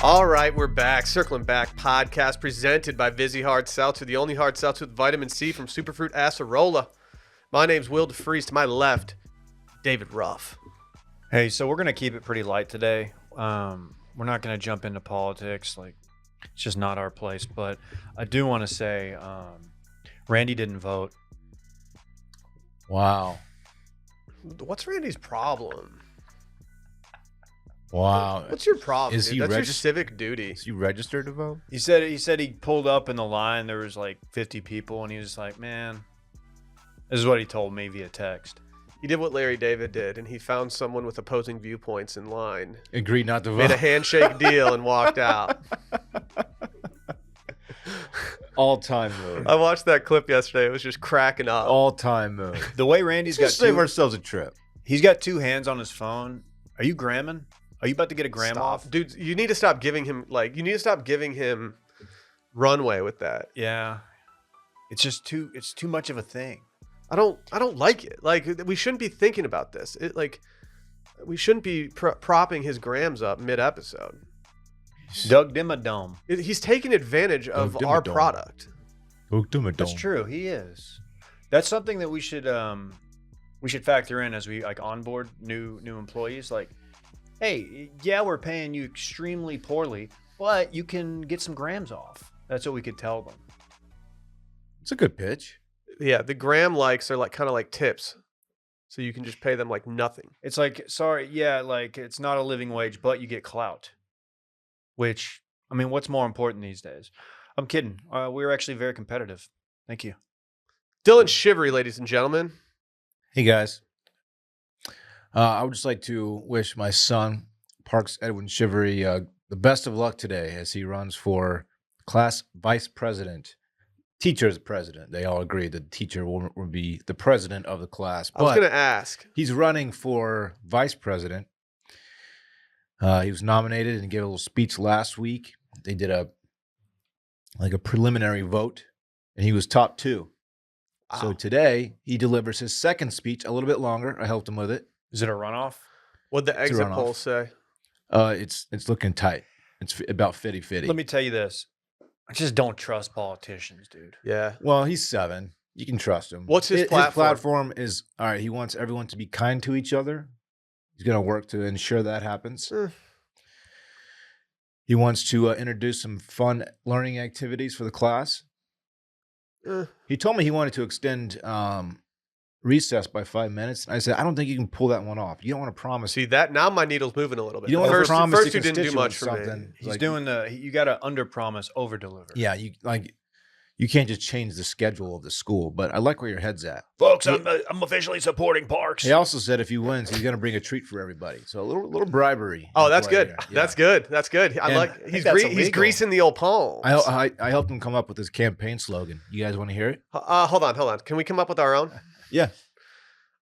All right, we're back. Circling Back podcast presented by Vizzy Hard Seltzer, the only hard seltzer with vitamin C from Superfruit Acerola. My name's Will DeFries. To my left, David Ruff. Hey, so we're going to keep it pretty light today. We're not going to jump into politics. Like, it's just not our place. But I do want to say Randy didn't vote. Wow. What's Randy's problem? Wow. What's your problem? Is dude? he That's your regis- civic duty. Is he registered to vote? He said he pulled up in the line. There was like 50 people, and he was like, man, this is what he told me via text. He did what Larry David did, and he found someone with opposing viewpoints in line, Agreed not to vote. made a handshake deal, and walked out. All-time move. I watched that clip yesterday. It was just cracking up. All-time move. The way Randy's Let's got save two, ourselves a trip. he's got two hands on his phone. Are you gramming? Are you about to get a gram Stop. off? Dude, you need to stop giving him runway with that. Yeah. It's too much of a thing. I don't like it. Like, we shouldn't be thinking about this. We shouldn't be propping his grams up mid-episode. Doug Dimmadome. He's taking advantage of our Dimmadome. product. That's true. He is. That's something that we should factor in as we like onboard new employees. Like, hey, yeah, we're paying you extremely poorly, but you can get some grams off. That's what we could tell them. It's a good pitch. Yeah, the gram likes are like kind of like tips. So you can just pay them like nothing. It's like, sorry, yeah, like it's not a living wage, but you get clout. Which, I mean, what's more important these days? I'm kidding. We're actually very competitive. Thank you. Dylan Shivery, ladies and gentlemen. Hey, guys. I would just like to wish my son, Parks Edwin Shivery, the best of luck today as he runs for class vice president. Teacher's president. They all agree that the teacher will be the president of the class. I was But going to ask. he's running for vice president. He was nominated and gave a little speech last week. They did a preliminary vote, and he was top 2. Wow. So today he delivers his second speech, a little bit longer. I helped him with it. Is it a runoff? What'd the It's a exit runoff. poll say? It's looking tight. It's about 50-50. Let me tell you this. I just don't trust politicians, dude. Yeah. Well, he's 7. You can trust him. What's his His platform? platform is, all right, he wants everyone to be kind to each other. He's going to work to ensure that happens. He wants to introduce some fun learning activities for the class. He told me he wanted to extend recess by 5 minutes. I said, I don't think you can pull that one off. You don't want to promise. See that now my needle's moving a little bit. You don't want to promise first the you didn't do much constituents for me. something. He's Like, doing you got to under promise, over deliver. Yeah, you can't just change the schedule of the school. But I like where your head's at. Folks, I'm officially supporting Parks. He also said if he wins, he's going to bring a treat for everybody. So a little bribery. Oh, in that's play good. here. That's Yeah. good. That's good. I And like I he's that's he's illegal. greasing the old palms. I helped him come up with his campaign slogan. You guys want to hear it? Hold on. Can we come up with our own? Yeah.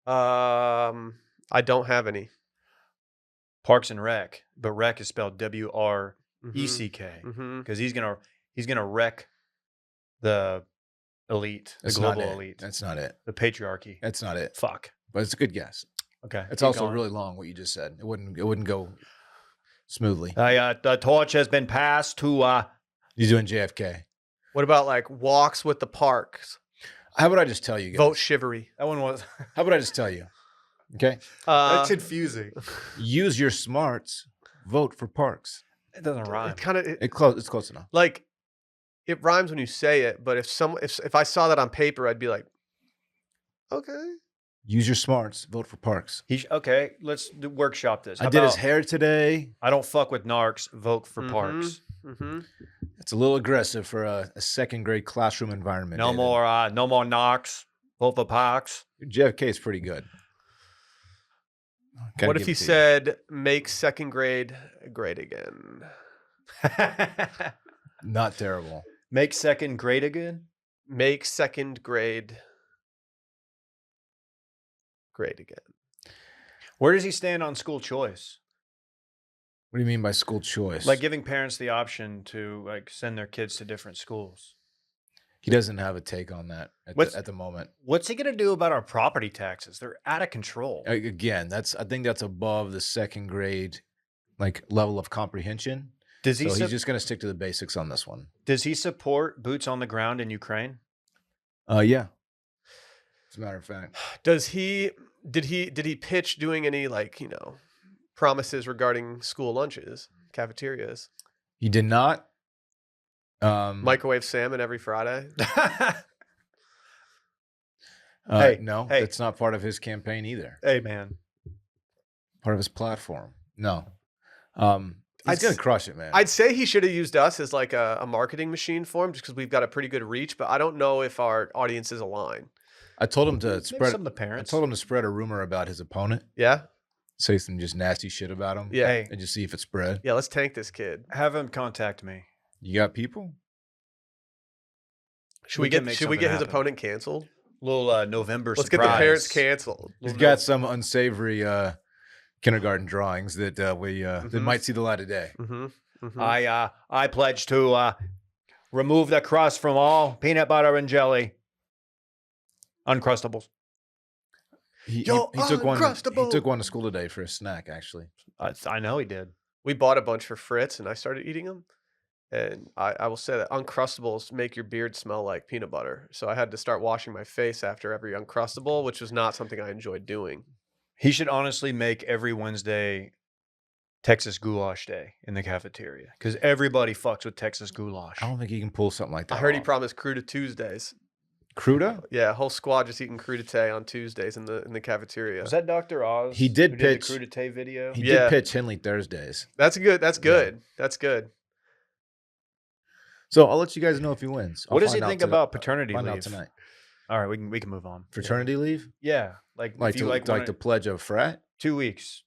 I don't have any. Parks and Rec, but Rec is spelled WRECK Mm-hmm. because he's gonna wreck the elite, the That's global not it. elite, That's not it. the patriarchy. That's not it. Fuck. But it's a good guess. Okay. It's keep also going. really long what you just said. It wouldn't go smoothly. The torch has been passed to. He's doing JFK. What about like walks with the parks? How about I just tell you guys? Vote Shivery. That one was. How about I just tell you? Okay. That's confusing. Use your smarts. Vote for Parks. It doesn't rhyme. It kind of It's close enough. like it rhymes when you say it, but if I saw that on paper, I'd be like, okay. Use your smarts. Vote for Parks. Okay, let's workshop this. I How did his about, hair today. I don't fuck with narcs. Vote for Parks. Mm-hmm. It's a little aggressive for a second grade classroom environment. No David. more knocks. Vote for Parks. JFK is pretty good. Gotta What if give he it to you. said, "Make second grade great again"? Not terrible. Make second grade again. Make second grade great again. Where does he stand on school choice? What do you mean by school choice? Like giving parents the option to like send their kids to different schools. he doesn't have a take on that at the moment. What's he going to do about our property taxes? They're out of control. Again, I think that's above the second grade like level of comprehension. Does he? So he's just going to stick to the basics on this one. Does he support boots on the ground in Ukraine? Yeah. As a matter of fact, Did he pitch doing any promises regarding school lunches, cafeterias, he did not. microwave salmon every Friday? No, hey. that's not part of his campaign either. Hey, man. Part of his platform. No. He's going to crush it, man. I'd say he should have used us as like a marketing machine for him, just because we've got a pretty good reach. But I don't know if our audiences align. I told him to Maybe spread. some of the parents. I told him to spread a rumor about his opponent. Yeah, Say some just nasty shit about him. yeah, Hey, And just see if it spread. yeah. Let's tank this kid. have him contact me. You got people? Should We we can get make should we something get his happen. opponent canceled? Little November Let's surprise. get the parents canceled. He's got some unsavory kindergarten drawings that that might see the light of day. Mm-hmm. Mm-hmm. I pledge to remove the crust from all peanut butter and jelly. Uncrustables. He Yo, took one. He Uncrustable. took one to school today for a snack. Actually, I know he did. We bought a bunch for Fritz, and I started eating them. And I will say that Uncrustables make your beard smell like peanut butter. So I had to start washing my face after every Uncrustable, which was not something I enjoyed doing. He should honestly make every Wednesday Texas goulash day in the cafeteria because everybody fucks with Texas goulash. I don't think he can pull something like that. I heard he off. promised Cruda Tuesdays. Cruda. Yeah, a whole squad just eating crudité on Tuesdays in the cafeteria. Was that Dr. Oz? He did who pitch- the crudité video. He Yeah. did pitch Henley Thursdays. That's good. That's good. That's good. So I'll let you guys know if he wins. What I'll does he find out think to- about paternity Find out leave? tonight. All right, we can move on. Fraternity leave, Yeah, like like if you to, like, like to pledge a frat. 2 weeks.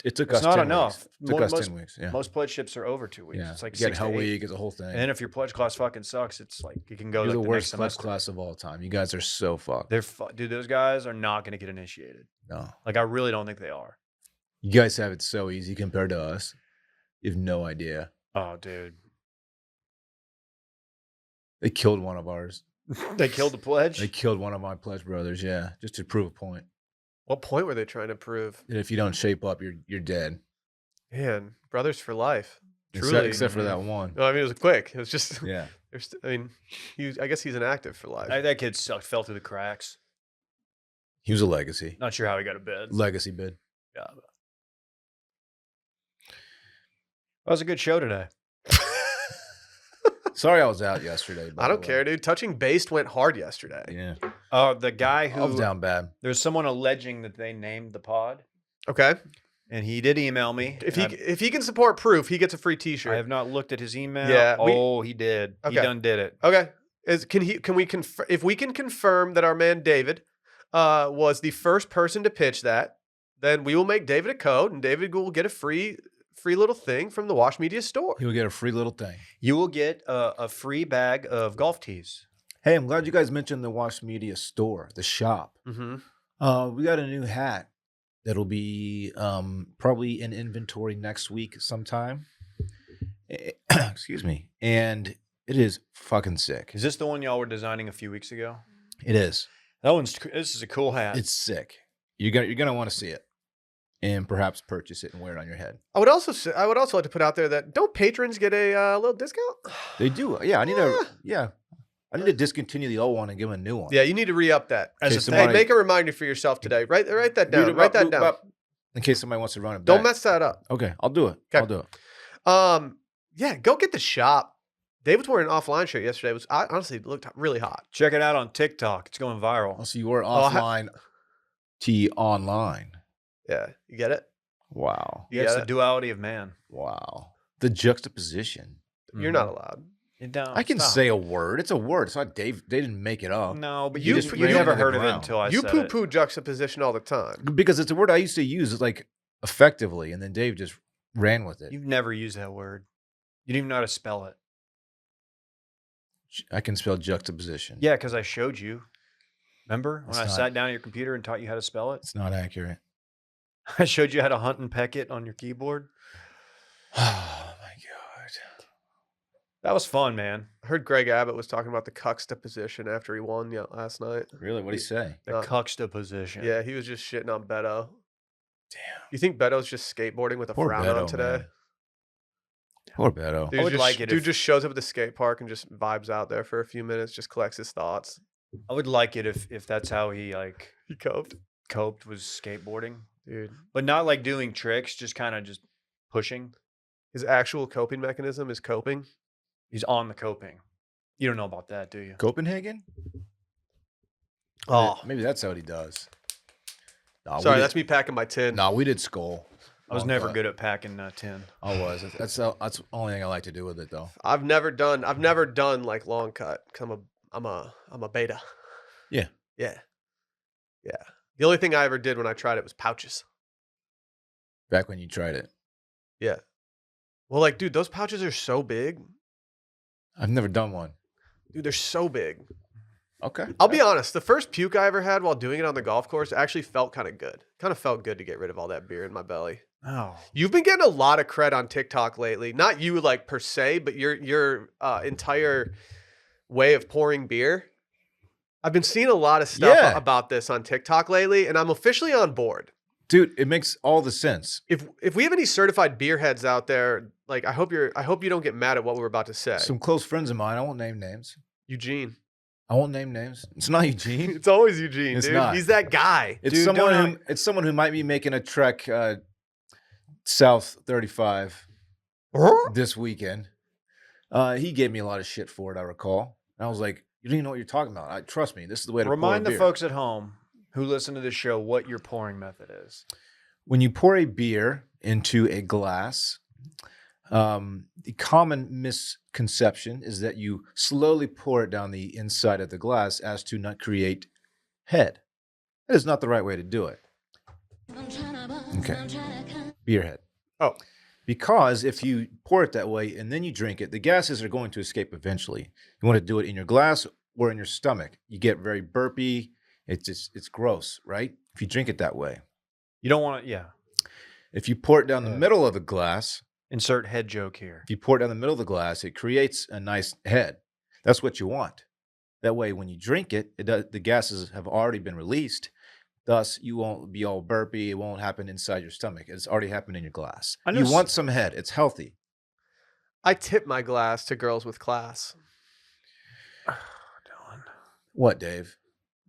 It took It's us not 10 enough. Weeks. It took us Most- 10 weeks. Yeah. Most pledge ships are over 2 weeks. Yeah. It's like you get 6 to Hell 8. Week. It's a whole thing. And then if your pledge class fucking sucks, it's like you can go You're like the the worst next pledge semester. class of all time. You guys are so fucked. They're dude. Those guys are not going to get initiated. No. Like I really don't think they are. You guys have it so easy compared to us. You have no idea. Oh, dude. They killed one of ours. They killed the pledge. They killed one of my pledge brothers. Yeah, just to prove a point. What point were they trying to prove? That if you don't shape up, you're dead. Man, brothers for life. Except, Truly. except for that one. No, I mean, it was quick. It was just, Yeah. I mean, I guess he's inactive for life. That kid sucked. Fell through the cracks. He was a legacy. Not sure how he got to bed. Legacy bid. Yeah. That was a good show today. Sorry I was out yesterday. by I the don't way. care, dude. Touching Based went hard yesterday. Yeah. The guy I was who down bad. there's someone alleging that they named the pod, Okay. and he did email me. If he can support proof, he gets a free T-shirt. I have not looked at his email. Yeah, he did. He Okay. done did it. Okay. If we can confirm that our man David was the first person to pitch that, then we will make David a code, and David will get a free little thing from the Wash Media store. He will get a free little thing. You will get a free bag of golf tees. Hey, I'm glad you guys mentioned the Wash Media store, the shop. Mm-hmm. We got a new hat that'll be probably in inventory next week sometime. Excuse me. And it is fucking sick. Is this the one y'all were designing a few weeks ago? It is. This is a cool hat. It's sick. You're gonna want to see it, and perhaps purchase it and wear it on your head. I would also like to put out there that don't patrons get a little discount? They do. Yeah, I need to discontinue the old one and give them a new one. Yeah, you need to re-up that. As Okay, a somebody- Hey, make a reminder for yourself today. Write that down. Write that down. In case somebody wants to run it back. Don't mess that up. Okay, I'll do it. Okay. I'll do it. Yeah, go get the shop. David's wearing an offline shirt yesterday. Honestly looked really hot. Check it out on TikTok. It's going viral. Also, you were Oh, offline, T online. Yeah, you get it? Wow. You It's get the it? duality of man. Wow. The juxtaposition. You're not allowed. You don't. I can Stop. say a word. It's a word. It's not Dave. They didn't make it up. No, but You you, just- you you never put it heard in of the it ground. until I You said it. poo-poo juxtaposition all the time. Because it's a word I used to use like effectively, and then Dave just ran with it. You've never used that word. You didn't even know how to spell it. I can spell juxtaposition. Yeah, because I showed you. Remember when It's I not- sat down at your computer and taught you how to spell it? It's not accurate. I showed you how to hunt and peck it on your keyboard. Oh my god. That was fun, man. I heard Greg Abbott was talking about the juxtaposition after he won last night. Really? What'd he say? The juxtaposition. Yeah, he was just shitting on Beto. You think Beto's just skateboarding with a Poor frown Beto, on today? man. Poor Beto. Dude, I would just, like it dude if- just shows up at the skate park and just vibes out there for a few minutes, just collects his thoughts. I would like it if that's how he He coped. was skateboarding, Dude, but not like doing tricks, just kind of just pushing. his actual coping mechanism is coping. He's on the coping. You don't know about that, do you? Copenhagen? Oh, Maybe that's what he does. Nah, sorry, that's me packing my tin. No, we did skull. I was Long never cut. good at packing tin. I was. That's the only thing I like to do with it, though. I've never done like long cut. 'Cause I'm a beta. Yeah. Yeah. Yeah. The only thing I ever did when I tried it was pouches. Back when you tried it. Yeah. Well, like, dude, those pouches are so big. I've never done one. Dude, they're so big. Okay. I'll be honest. The first puke I ever had while doing it on the golf course actually felt kind of good. Kind of felt good to get rid of all that beer in my belly. Oh, You've been getting a lot of cred on TikTok lately. Not you like per se, but your entire way of pouring beer. I've been seeing a lot of stuff Yeah. about this on TikTok lately, and I'm officially on board. Dude, it makes all the sense. If we have any certified beer heads out there, like I hope you don't get mad at what we're about to say. Some close friends of mine, I won't name names. Eugene. I won't name names. It's not Eugene. It's always Eugene, It's dude. not. He's that guy. It's Dude, someone who might be making a trek south 35 this weekend. He gave me a lot of shit for it, I recall. And I was like, you don't even know what you're talking about. Trust me, this is the way to remind pour the a beer. folks at home who listen to this show what your pouring method is. When you pour a beer into a glass, the common misconception is that you slowly pour it down the inside of the glass as to not create head. That is not the right way to do it. Okay. Beer head. Oh. Because if you pour it that way and then you drink it, the gases are going to escape eventually. You want to do it in your glass or in your stomach. You get very burpy. It's gross, right? If you drink it that way. You don't want to, yeah. If you pour it down the middle of the glass, Insert head joke here. if you pour it down the middle of the glass, it creates a nice head. That's what you want. That way, when you drink it, the gases have already been released. Thus, you won't be all burpy. It won't happen inside your stomach. It's already happened in your glass. I know You want some head. It's healthy. I tip my glass to girls with class. Dylan. What, Dave?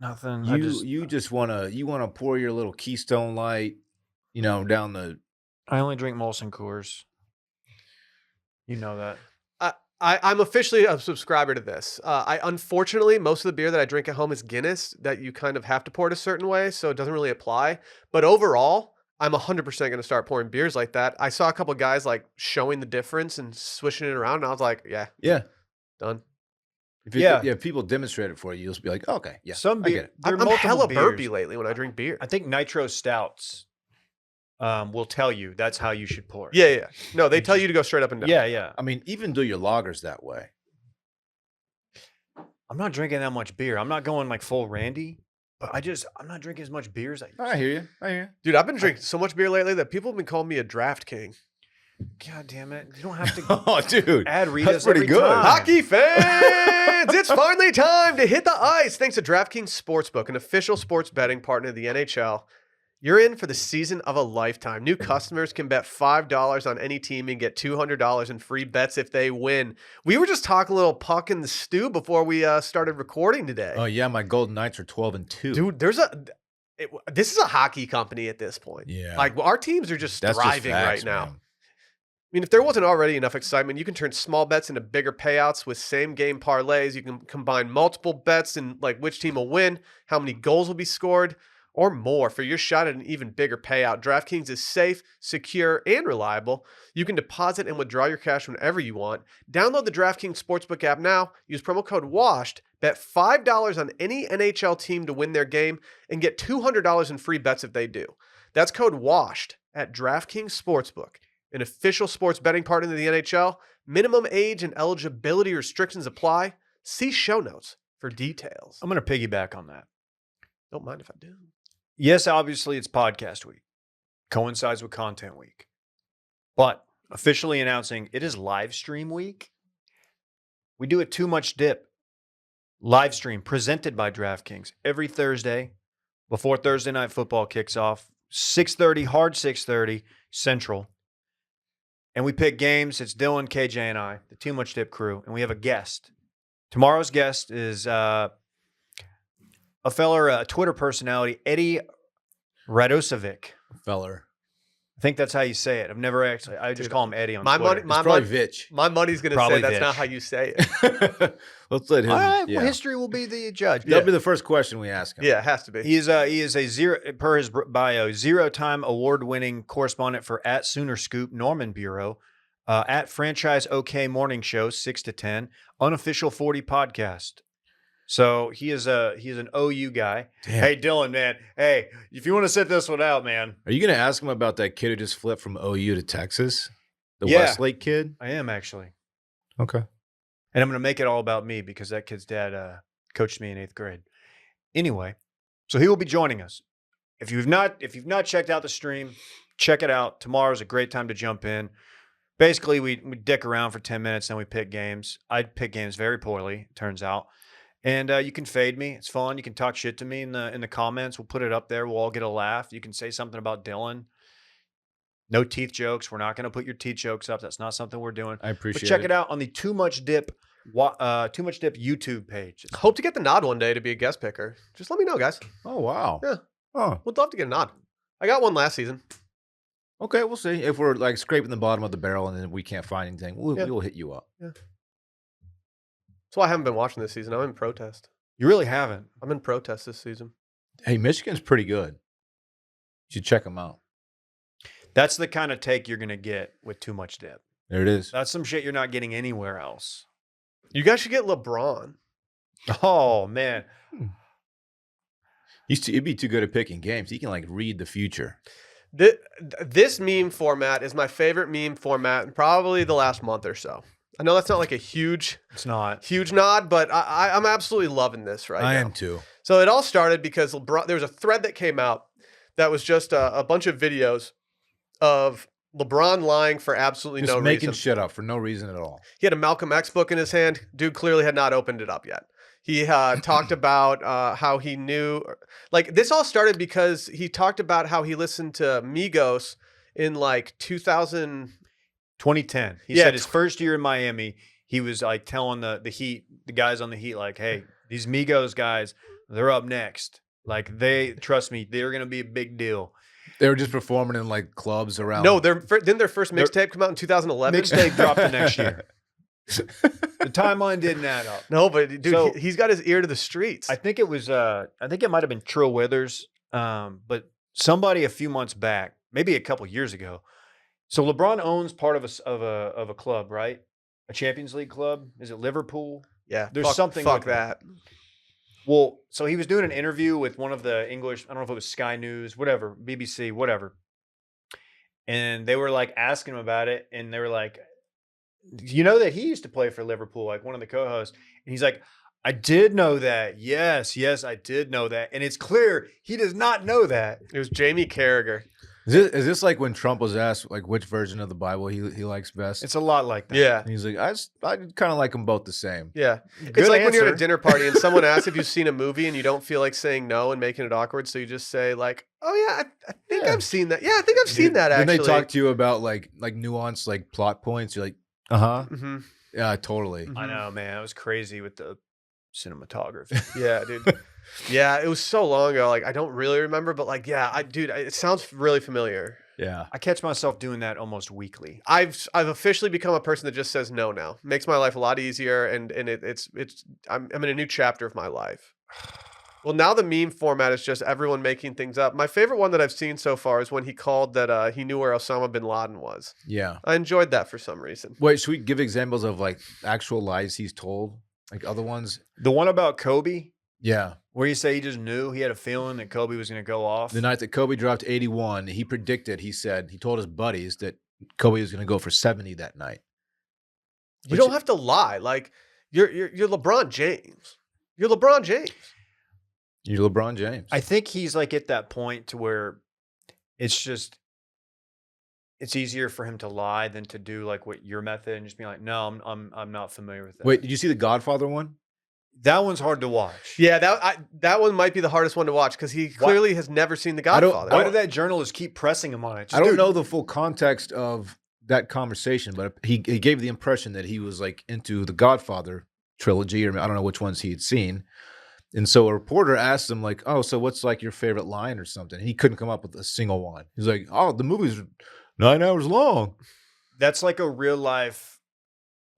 Nothing. You just wanna pour your little Keystone Light, down the. I only drink Molson Coors. You know that. I'm officially a subscriber to this. Unfortunately, most of the beer that I drink at home is Guinness, that you kind of have to pour it a certain way, so it doesn't really apply. But overall, I'm 100% going to start pouring beers like that. I saw a couple guys like showing the difference and swishing it around, and I was like, yeah, done. If people demonstrate it for you, you'll just be like, okay, yeah, Some I beer. get it. There are I'm multiple hella beers. burpy lately when I drink beer. I think nitro stouts will tell you that's how you should pour it. Yeah. No, they tell you to go straight up and down. Yeah. I mean, even do your lagers that way. I'm not drinking that much beer. I'm not going like full Randy, but I'm not drinking as much beer as I used to. I hear you. Dude, I've been drinking so much beer lately that people have been calling me a draft king. God damn it. You don't have to Oh, dude. add Ritas That's pretty every good. time. Hockey fans, it's finally time to hit the ice. Thanks to DraftKings Sportsbook, an official sports betting partner of the NHL. You're in for the season of a lifetime. New customers can bet $5 on any team and get $200 in free bets if they win. We were just talking a little puck in the stew before we started recording today. Oh yeah, my Golden Knights are 12-2. Dude, this is a hockey company at this point. Yeah. Like our teams are just That's thriving facts, right now. man. I mean, if there wasn't already enough excitement, you can turn small bets into bigger payouts with same game parlays. You can combine multiple bets and like which team will win, how many goals will be scored, or more for your shot at an even bigger payout. DraftKings is safe, secure, and reliable. You can deposit and withdraw your cash whenever you want. Download the DraftKings Sportsbook app now. Use promo code WASHED. Bet $5 on any NHL team to win their game and get $200 in free bets if they do. That's code WASHED at DraftKings Sportsbook, an official sports betting partner of the NHL. Minimum age and eligibility restrictions apply. See show notes for details. I'm going to piggyback on that. Don't mind if I do. Yes, obviously it's podcast week. Coincides with content week. But officially announcing it is live stream week. We do it Too Much Dip. Live stream presented by DraftKings every Thursday before Thursday Night Football kicks off. 6:30, hard 6:30 Central. And we pick games. It's Dylan, KJ, and I, the Too Much Dip crew. And we have a guest. Tomorrow's guest is a Twitter personality, Eddie Radosevic. Feller. I think that's how you say it. I've never actually. I just call him Eddie on my Twitter. money, my It's probably money, Vitch. my money's gonna Probably say that's Vitch. not how you say it. Let's let him. All right, yeah. well, history will be the judge. That'll be the first question we ask him. Yeah, it has to be. He is a zero, per his bio, 0-time award-winning correspondent for Sooner Scoop, Norman Bureau, at Franchise OK Morning Show, 6 to 10, Unofficial 40 podcast. So he's an OU guy. Damn. Hey, Dylan, man. Hey, if you want to sit this one out, man. Are you going to ask him about that kid who just flipped from OU to Texas? The Yeah. Westlake kid? I am actually. Okay. And I'm going to make it all about me because that kid's dad coached me in 8th grade. Anyway, so he will be joining us. If you've not checked out the stream, check it out. Tomorrow's a great time to jump in. Basically, we dick around for 10 minutes, then we pick games. I pick games very poorly, it turns out. And you can fade me. It's fun. You can talk shit to me in the comments. We'll put it up there. We'll all get a laugh. You can say something about Dylan. No teeth jokes. We're not going to put your teeth jokes up. That's not something we're doing. I appreciate But check it out on the Too Much Dip YouTube page. Hope to get the nod one day to be a guest picker. Just let me know, guys. Oh, wow. Yeah. Oh, Would love to get a nod. I got one last season. okay. We'll see. If we're like scraping the bottom of the barrel and then we can't find anything, Yeah. we'll hit you up. That's why I haven't been watching this season. I'm in protest. You really haven't. I'm in protest this season. Hey, Michigan's pretty good. You should check them out. That's the kind of take you're going to get with Too Much Dip. There it is. That's some shit you're not getting anywhere else. You guys should get LeBron. Oh, man. He'd be too good at picking games. He can like read the future. This meme format is my favorite meme format in probably the last month or so. I know that's not like a huge It's not. nod, but I'm absolutely loving this right now. I am too. So it all started because LeBron, there was a thread that came out that was just a bunch of videos of LeBron lying for absolutely Just no making reason. shit up for no reason at all. He had a Malcolm X book in his hand. Dude clearly had not opened it up yet. He talked about how he knew, like this all started because he talked about how he listened to Migos in like 2000. 2010. He said his first year in Miami, he was like telling the Heat, the guys on the Heat, like, hey, these Migos guys, they're up next. Like, trust me, they're going to be a big deal. They were just performing in like clubs around. No, didn't their first mixtape come out in 2011? Mixtape dropped the next year. The timeline didn't add up. No, but dude, So- he's got his ear to the streets. I think it was, I think it might have been Trill Withers, but somebody a few months back, maybe a couple years ago. So LeBron owns part of a club, right? A Champions League club. Is it Liverpool? Yeah, There's something Fuck with that. Well, so he was doing an interview with one of the English, I don't know if it was Sky News, whatever, BBC, whatever. And they were like asking him about it. And they were like, you know that he used to play for Liverpool, like one of the co-hosts. And he's like, I did know that. Yes, I did know that. And it's clear he does not know that. It was Jamie Carragher. Is this like when Trump was asked like which version of the Bible he likes best? It's a lot like that. Yeah, And he's like, I kind of like them both the same. yeah. Good It's like when you're at a answer. dinner party and someone asks if you've seen a movie and you don't feel like saying no and making it awkward, so you just say like, "Oh yeah, I think Yeah. I've seen that. Yeah, I think I've seen that." Then Actually, they talk to you about like nuanced like plot points. You're like, uh-huh. hmm Yeah, totally. I know, man. It was crazy with the cinematography. Yeah, dude. Yeah, it was so long ago. Like I don't really remember, but like, yeah, it sounds really familiar. Yeah. I catch myself doing that almost weekly. I've officially become a person that just says no now. Makes my life a lot easier, and I'm in a new chapter of my life. Well, now the meme format is just everyone making things up. My favorite one that I've seen so far is when he called that he knew where Osama bin Laden was. Yeah. I enjoyed that for some reason. Wait, should we give examples of like actual lies he's told? Like other ones? The one about Kobe, Yeah. where you say he just knew, he had a feeling that Kobe was going to go off. The night that Kobe dropped 81, he told his buddies that Kobe was going to go for 70 that night. You don't have to lie. Like you're LeBron James. You're LeBron James. You're LeBron James. I think he's like at that point to where it's easier for him to lie than to do like what your method and just be like, no, I'm not familiar with that. Wait, did you see the Godfather one? That one's hard to watch. Yeah, that one might be the hardest one to watch because he clearly has never seen The Godfather. Why did that journalist keep pressing him on it? I don't know the full context of that conversation, but he gave the impression that he was like into the Godfather trilogy, or I don't know which ones he had seen. And so a reporter asked him like, "Oh, so what's like your favorite line or something?" And he couldn't come up with a single one. He's like, "Oh, the movie's 9 hours long." That's like a real life.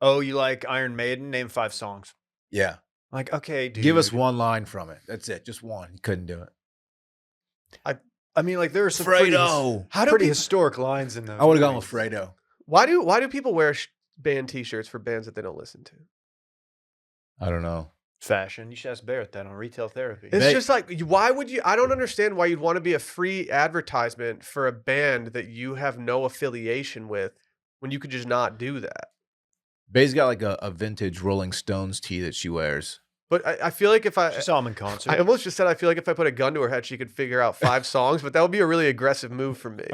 Oh, you like Iron Maiden? Name 5 songs. Yeah. Like, okay, dude. Give us one line from it. That's it. Just one. He couldn't do it. I mean, like there are some Fredo. pretty historic lines in those. I would have gone with Fredo. Why do people wear band T-shirts for bands that they don't listen to? I don't know. Fashion. You should ask Barrett that on Retail Therapy. It's just like, why would you? I don't understand why you'd want to be a free advertisement for a band that you have no affiliation with when you could just not do that. Bay's got like a vintage Rolling Stones tee that she wears. But I feel like if She saw him in concert. I almost just said I feel like if I put a gun to her head, she could figure out 5 songs, but that would be a really aggressive move from me.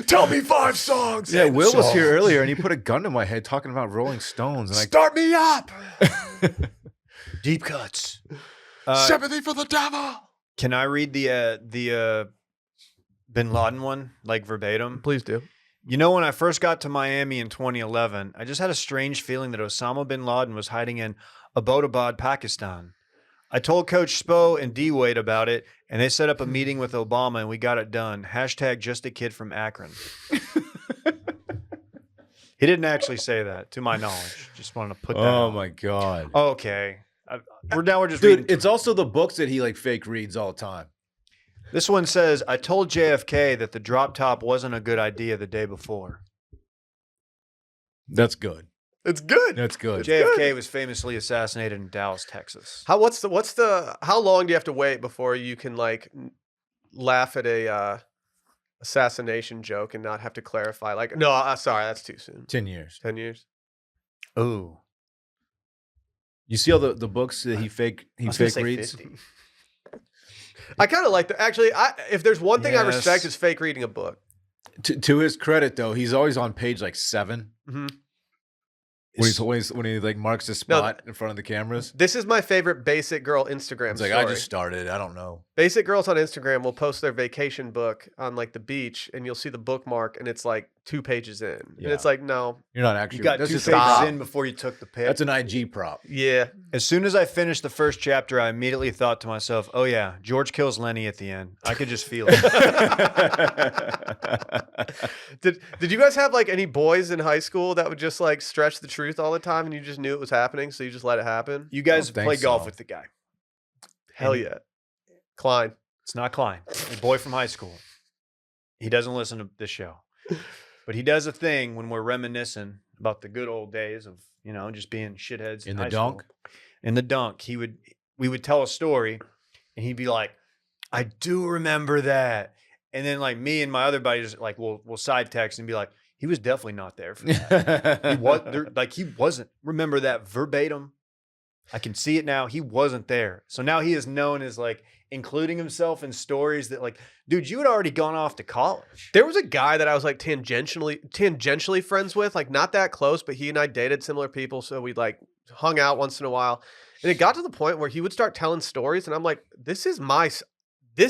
Tell me 5 songs. Yeah, Will was here earlier, and he put a gun to my head talking about Rolling Stones. And Start me up. Deep cuts. Sympathy for the devil. Can I read the Bin Laden one, like verbatim? Please do. You know, when I first got to Miami in 2011, I just had a strange feeling that Osama bin Laden was hiding in Abbottabad, Pakistan. I told Coach Spo and D-Wade about it, and they set up a meeting with Obama, and we got it done. # just a kid from Akron. He didn't actually say that, to my knowledge. Just wanted to put that oh out. my God. Okay. We're just Dude, reading. it's also the books that he like fake reads all the time. This one says, I told JFK that the drop top wasn't a good idea the day before. That's good. It's good. That's good. JFK was famously assassinated in Dallas, Texas. How long do you have to wait before you can like laugh at a assassination joke and not have to clarify? Like, no, sorry, that's too soon. 10 years. 10 years. Ooh. You see all the books that he fake reads? 50. I kind of like that. Actually, if there's one thing I Yes. respect is fake reading a book. To his credit, though, he's always on page like 7 Mm-hmm. when he like marks his spot in front of the cameras. This is my favorite Basic Girl Instagram It's like, story. I just started. I don't know. Basic Girls on Instagram will post their vacation book on like the beach, and you'll see the bookmark, and it's like 2 pages in, and Yeah. it's like, no, You're not actually. You got that's 2 just pages a prop. in before you took the pic. That's an IG prop. yeah. As soon as I finished the first chapter, I immediately thought to myself, oh yeah, George kills Lenny at the end. I could just feel it. Did you guys have like any boys in high school that would just like stretch the truth all the time, and you just knew it was happening, so you just let it happen? You guys I don't think play golf so. with the guy. Hell And yeah, Klein. It's not Klein, a boy from high school. He doesn't listen to this show. But he does a thing when we're reminiscing about the good old days of, just being shitheads In the high dunk? school. In the dunk. We would tell a story and he'd be like, I do remember that. And then like me and my other buddies like we'll side text and be like, he was definitely not there for that. He wasn't. Remember that verbatim. I can see it now. He wasn't there. So now he is known as like including himself in stories that like, dude, you had already gone off to college. There was a guy that I was like tangentially friends with, like not that close, but he and I dated similar people, so we like hung out once in a while. And it got to the point where he would start telling stories, and I'm like, this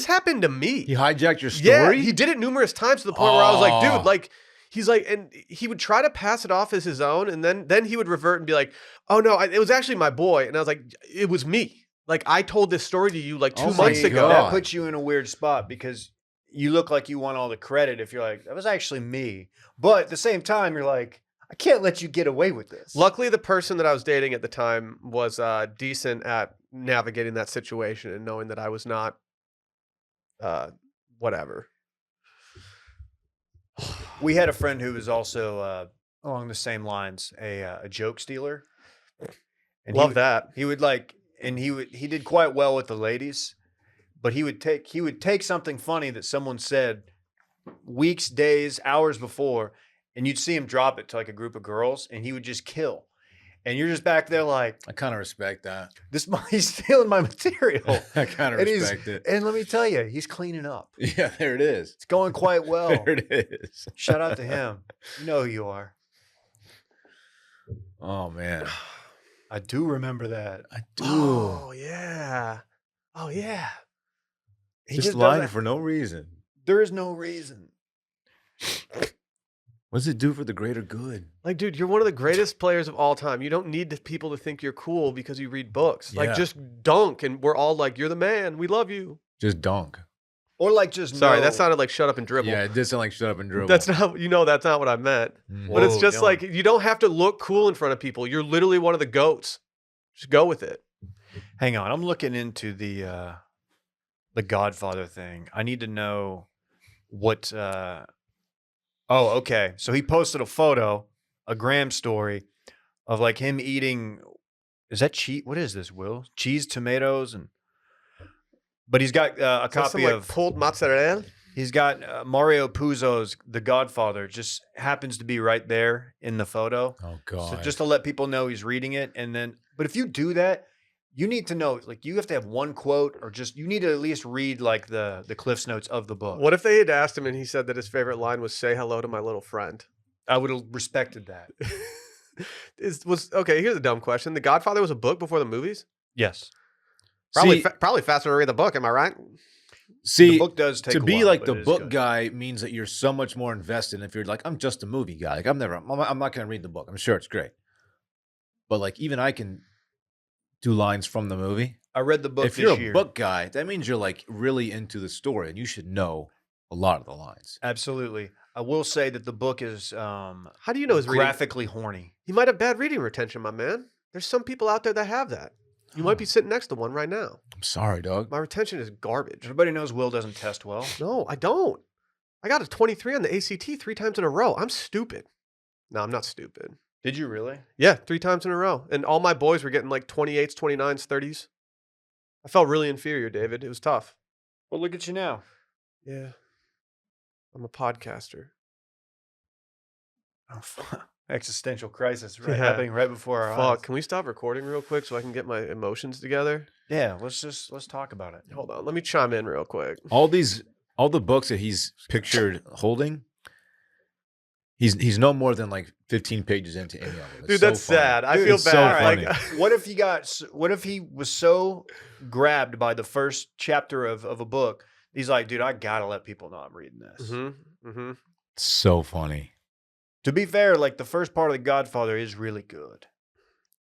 happened to me. He hijacked your Yeah, story? he did it numerous times to the point where I was like, Aw. dude, like, he's like, and he would try to pass it off as his own, and then he would revert and be like, oh no, it was actually my boy. And I was like, it was me. Like, I told this story to you like 2 Oh my months ago. God. That puts you in a weird spot because you look like you want all the credit if you're like, that was actually me. But at the same time, you're like, I can't let you get away with this. Luckily, the person that I was dating at the time was decent at navigating that situation and knowing that I was not whatever. We had a friend who was also along the same lines, a joke stealer. And Love that. He would like, and he did quite well with the ladies, but he would take something funny that someone said weeks, days, hours before, and you'd see him drop it to like a group of girls, and he would just kill. And you're just back there like, I kind of respect that. he's stealing my material. I kind of And he's- respect it. And let me tell you, he's cleaning up. Yeah, there it is. It's going quite well. There it is. Shout out to him. You know who you are. Oh man. I do remember that. I do. Oh yeah. Oh yeah. He just doesn't- lying for no reason. There is no reason. What does it do for the greater good? Like, dude, you're one of the greatest players of all time. You don't need people to think you're cool because you read books. Like, Yeah. just dunk, and we're all like, "You're the man. We love you." Just dunk. Or like just Sorry, know- that sounded like "shut up and dribble." Yeah, it did sound like shut up and dribble. That's not. That's not what I meant. Mhm. But it's Whoa, just Dylan. like you don't have to look cool in front of people. You're literally one of the goats. Just go with it. Hang on, I'm looking into the Godfather thing. I need to know what. Oh, okay. So he posted a photo, a Graham story, of like him eating. Is that cheese? What is this, Will? Cheese, tomatoes, and. But he's got a Is that copy some, like, of. pulled mozzarella. He's got Mario Puzo's The Godfather. Just happens to be right there in the photo. Oh god. So just to let people know he's reading it, and then. But if you do that, you need to know, like, you have to have one quote, or just you need to at least read like the Cliff's Notes of the book. What if they had asked him and he said that his favorite line was "Say hello to my little friend"? I would have respected that. Okay? Here's a dumb question: The Godfather was a book before the movies. Yes, Probably, See- probably faster to read the book. Am I right? See, the book does take to a be while, like but the it is book good. guy means that you're so much more invested. If you're like, I'm just a movie guy. Like I'm not going to read the book. I'm sure it's great, but like even I can do lines from the movie. I read the book If this you're a year. book guy, that means you're like really into the story, and you should know a lot of the lines. Absolutely. I will say that the book is How do you know his reading? graphically horny. You might have bad reading retention, my man. There's some people out there that have that. You might be sitting next to one right now. I'm sorry, dog. My retention is garbage. Everybody knows Will doesn't test well. No, I don't. I got a 23 on the ACT 3 times in a row. I'm stupid. No, I'm not stupid. Did you really? Yeah, 3 times in a row. And all my boys were getting like 28s, 29s, 30s. I felt really inferior, David. It was tough. Well, look at you now. Yeah. I'm a podcaster. Oh, existential crisis Yeah. happening right before our Fuck. eyes. Can we stop recording real quick so I can get my emotions together? Yeah, let's talk about it. Hold on. Let me chime in real quick. All the books that he's pictured holding, he's no more than like 15 pages into any of them. It's Dude, so that's funny. sad. I Dude, feel it's so bad. funny. What if he was so grabbed by the first chapter of a book, he's like, dude, I gotta let people know I'm reading this. Mm-hmm. It's so funny. To be fair, like the first part of The Godfather is really good.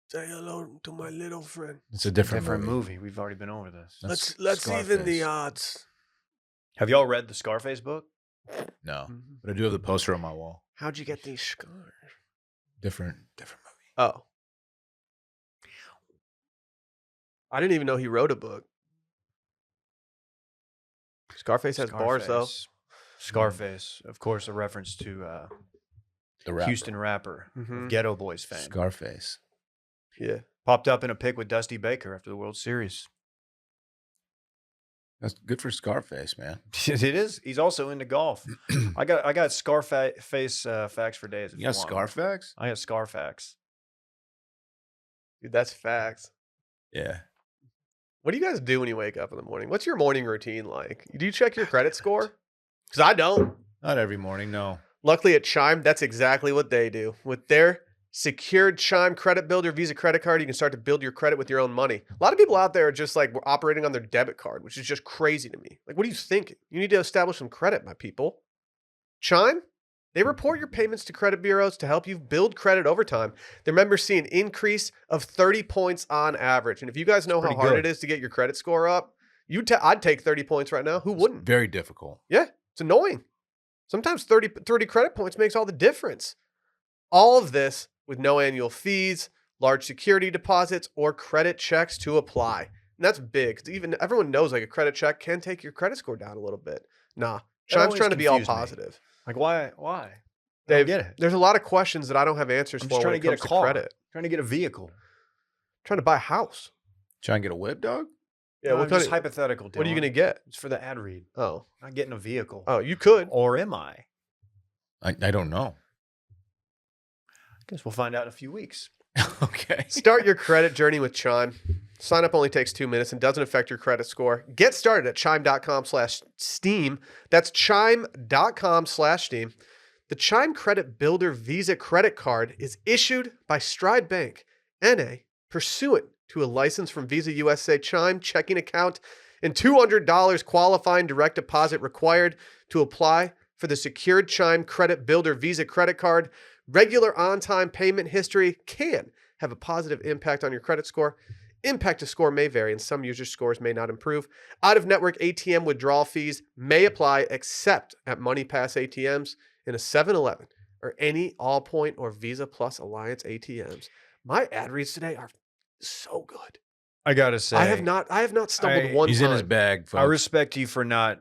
Say hello to my little friend. It's a different, movie. We've already been over this. That's Let's even the Scarface. Mm-hmm. odds. Have y'all read the Scarface book? No, but I do have the poster on my wall. How'd you get these scars? Different movie. Oh. I didn't even know he wrote a book. Scarface has bars, though. Scarface, of course, a reference to The rapper. Houston rapper, Mhm. Ghetto Boys fame. Scarface. Yeah. Popped up in a pic with Dusty Baker after the World Series. That's good for Scarface, man. It is. He's also into golf. I got Scarface facts for days. if You got want. Scarfax? I got Scarfax. Dude, that's facts. Yeah. What do you guys do when you wake up in the morning? What's your morning routine like? Do you check your credit score? Because I don't. Not every morning, no. Luckily at Chime, that's exactly what they do. With their secured Chime credit builder Visa credit card, you can start to build your credit with your own money. A lot of people out there are just like operating on their debit card, which is just crazy to me. Like, what are you thinking? You need to establish some credit, my people. Chime, they report your payments to credit bureaus to help you build credit over time. Their members see an increase of 30 points on average. And if you guys know how pretty hard good. it is to get your credit score up, I'd take 30 points right now. Who wouldn't? Very difficult. Yeah, it's annoying. Sometimes 30 credit points makes all the difference. All of this with no annual fees, large security deposits, or credit checks to apply. And that's big. 'Cause even everyone knows like a credit check can take your credit score down a little bit. Nah, Chime's always trying to be all confused me. positive. Like, why? I don't Dave, get it. there's a lot of questions that I don't have answers I'm for just when trying it to get a comes to car. credit. Trying to get a vehicle. Trying to buy a house. Try and get a whip, dog? Yeah, No, what I'm kind just of, hypothetical. what are you Dylan. going to get? It's for the ad read. Oh. Not getting a vehicle. Oh, you could. Or am I? I don't know. Guess we'll find out in a few weeks. Okay. Start your credit journey with Chime. Sign up only takes 2 minutes and doesn't affect your credit score. Get started at chime.com/steam. That's chime.com/steam. The Chime Credit Builder Visa credit card is issued by Stride Bank, N.A., pursuant to a license from Visa USA Chime checking account and $200 qualifying direct deposit required to apply for the secured Chime Credit Builder Visa credit card. Regular on-time payment history can have a positive impact on your credit score. Impact to score may vary, and some users' scores may not improve. Out-of-network ATM withdrawal fees may apply except at MoneyPass ATMs in a 7-Eleven or any Allpoint or Visa Plus Alliance ATMs. My ad reads today are so good. I gotta say, I have not stumbled one He's time. in his bag, folks. I respect you for not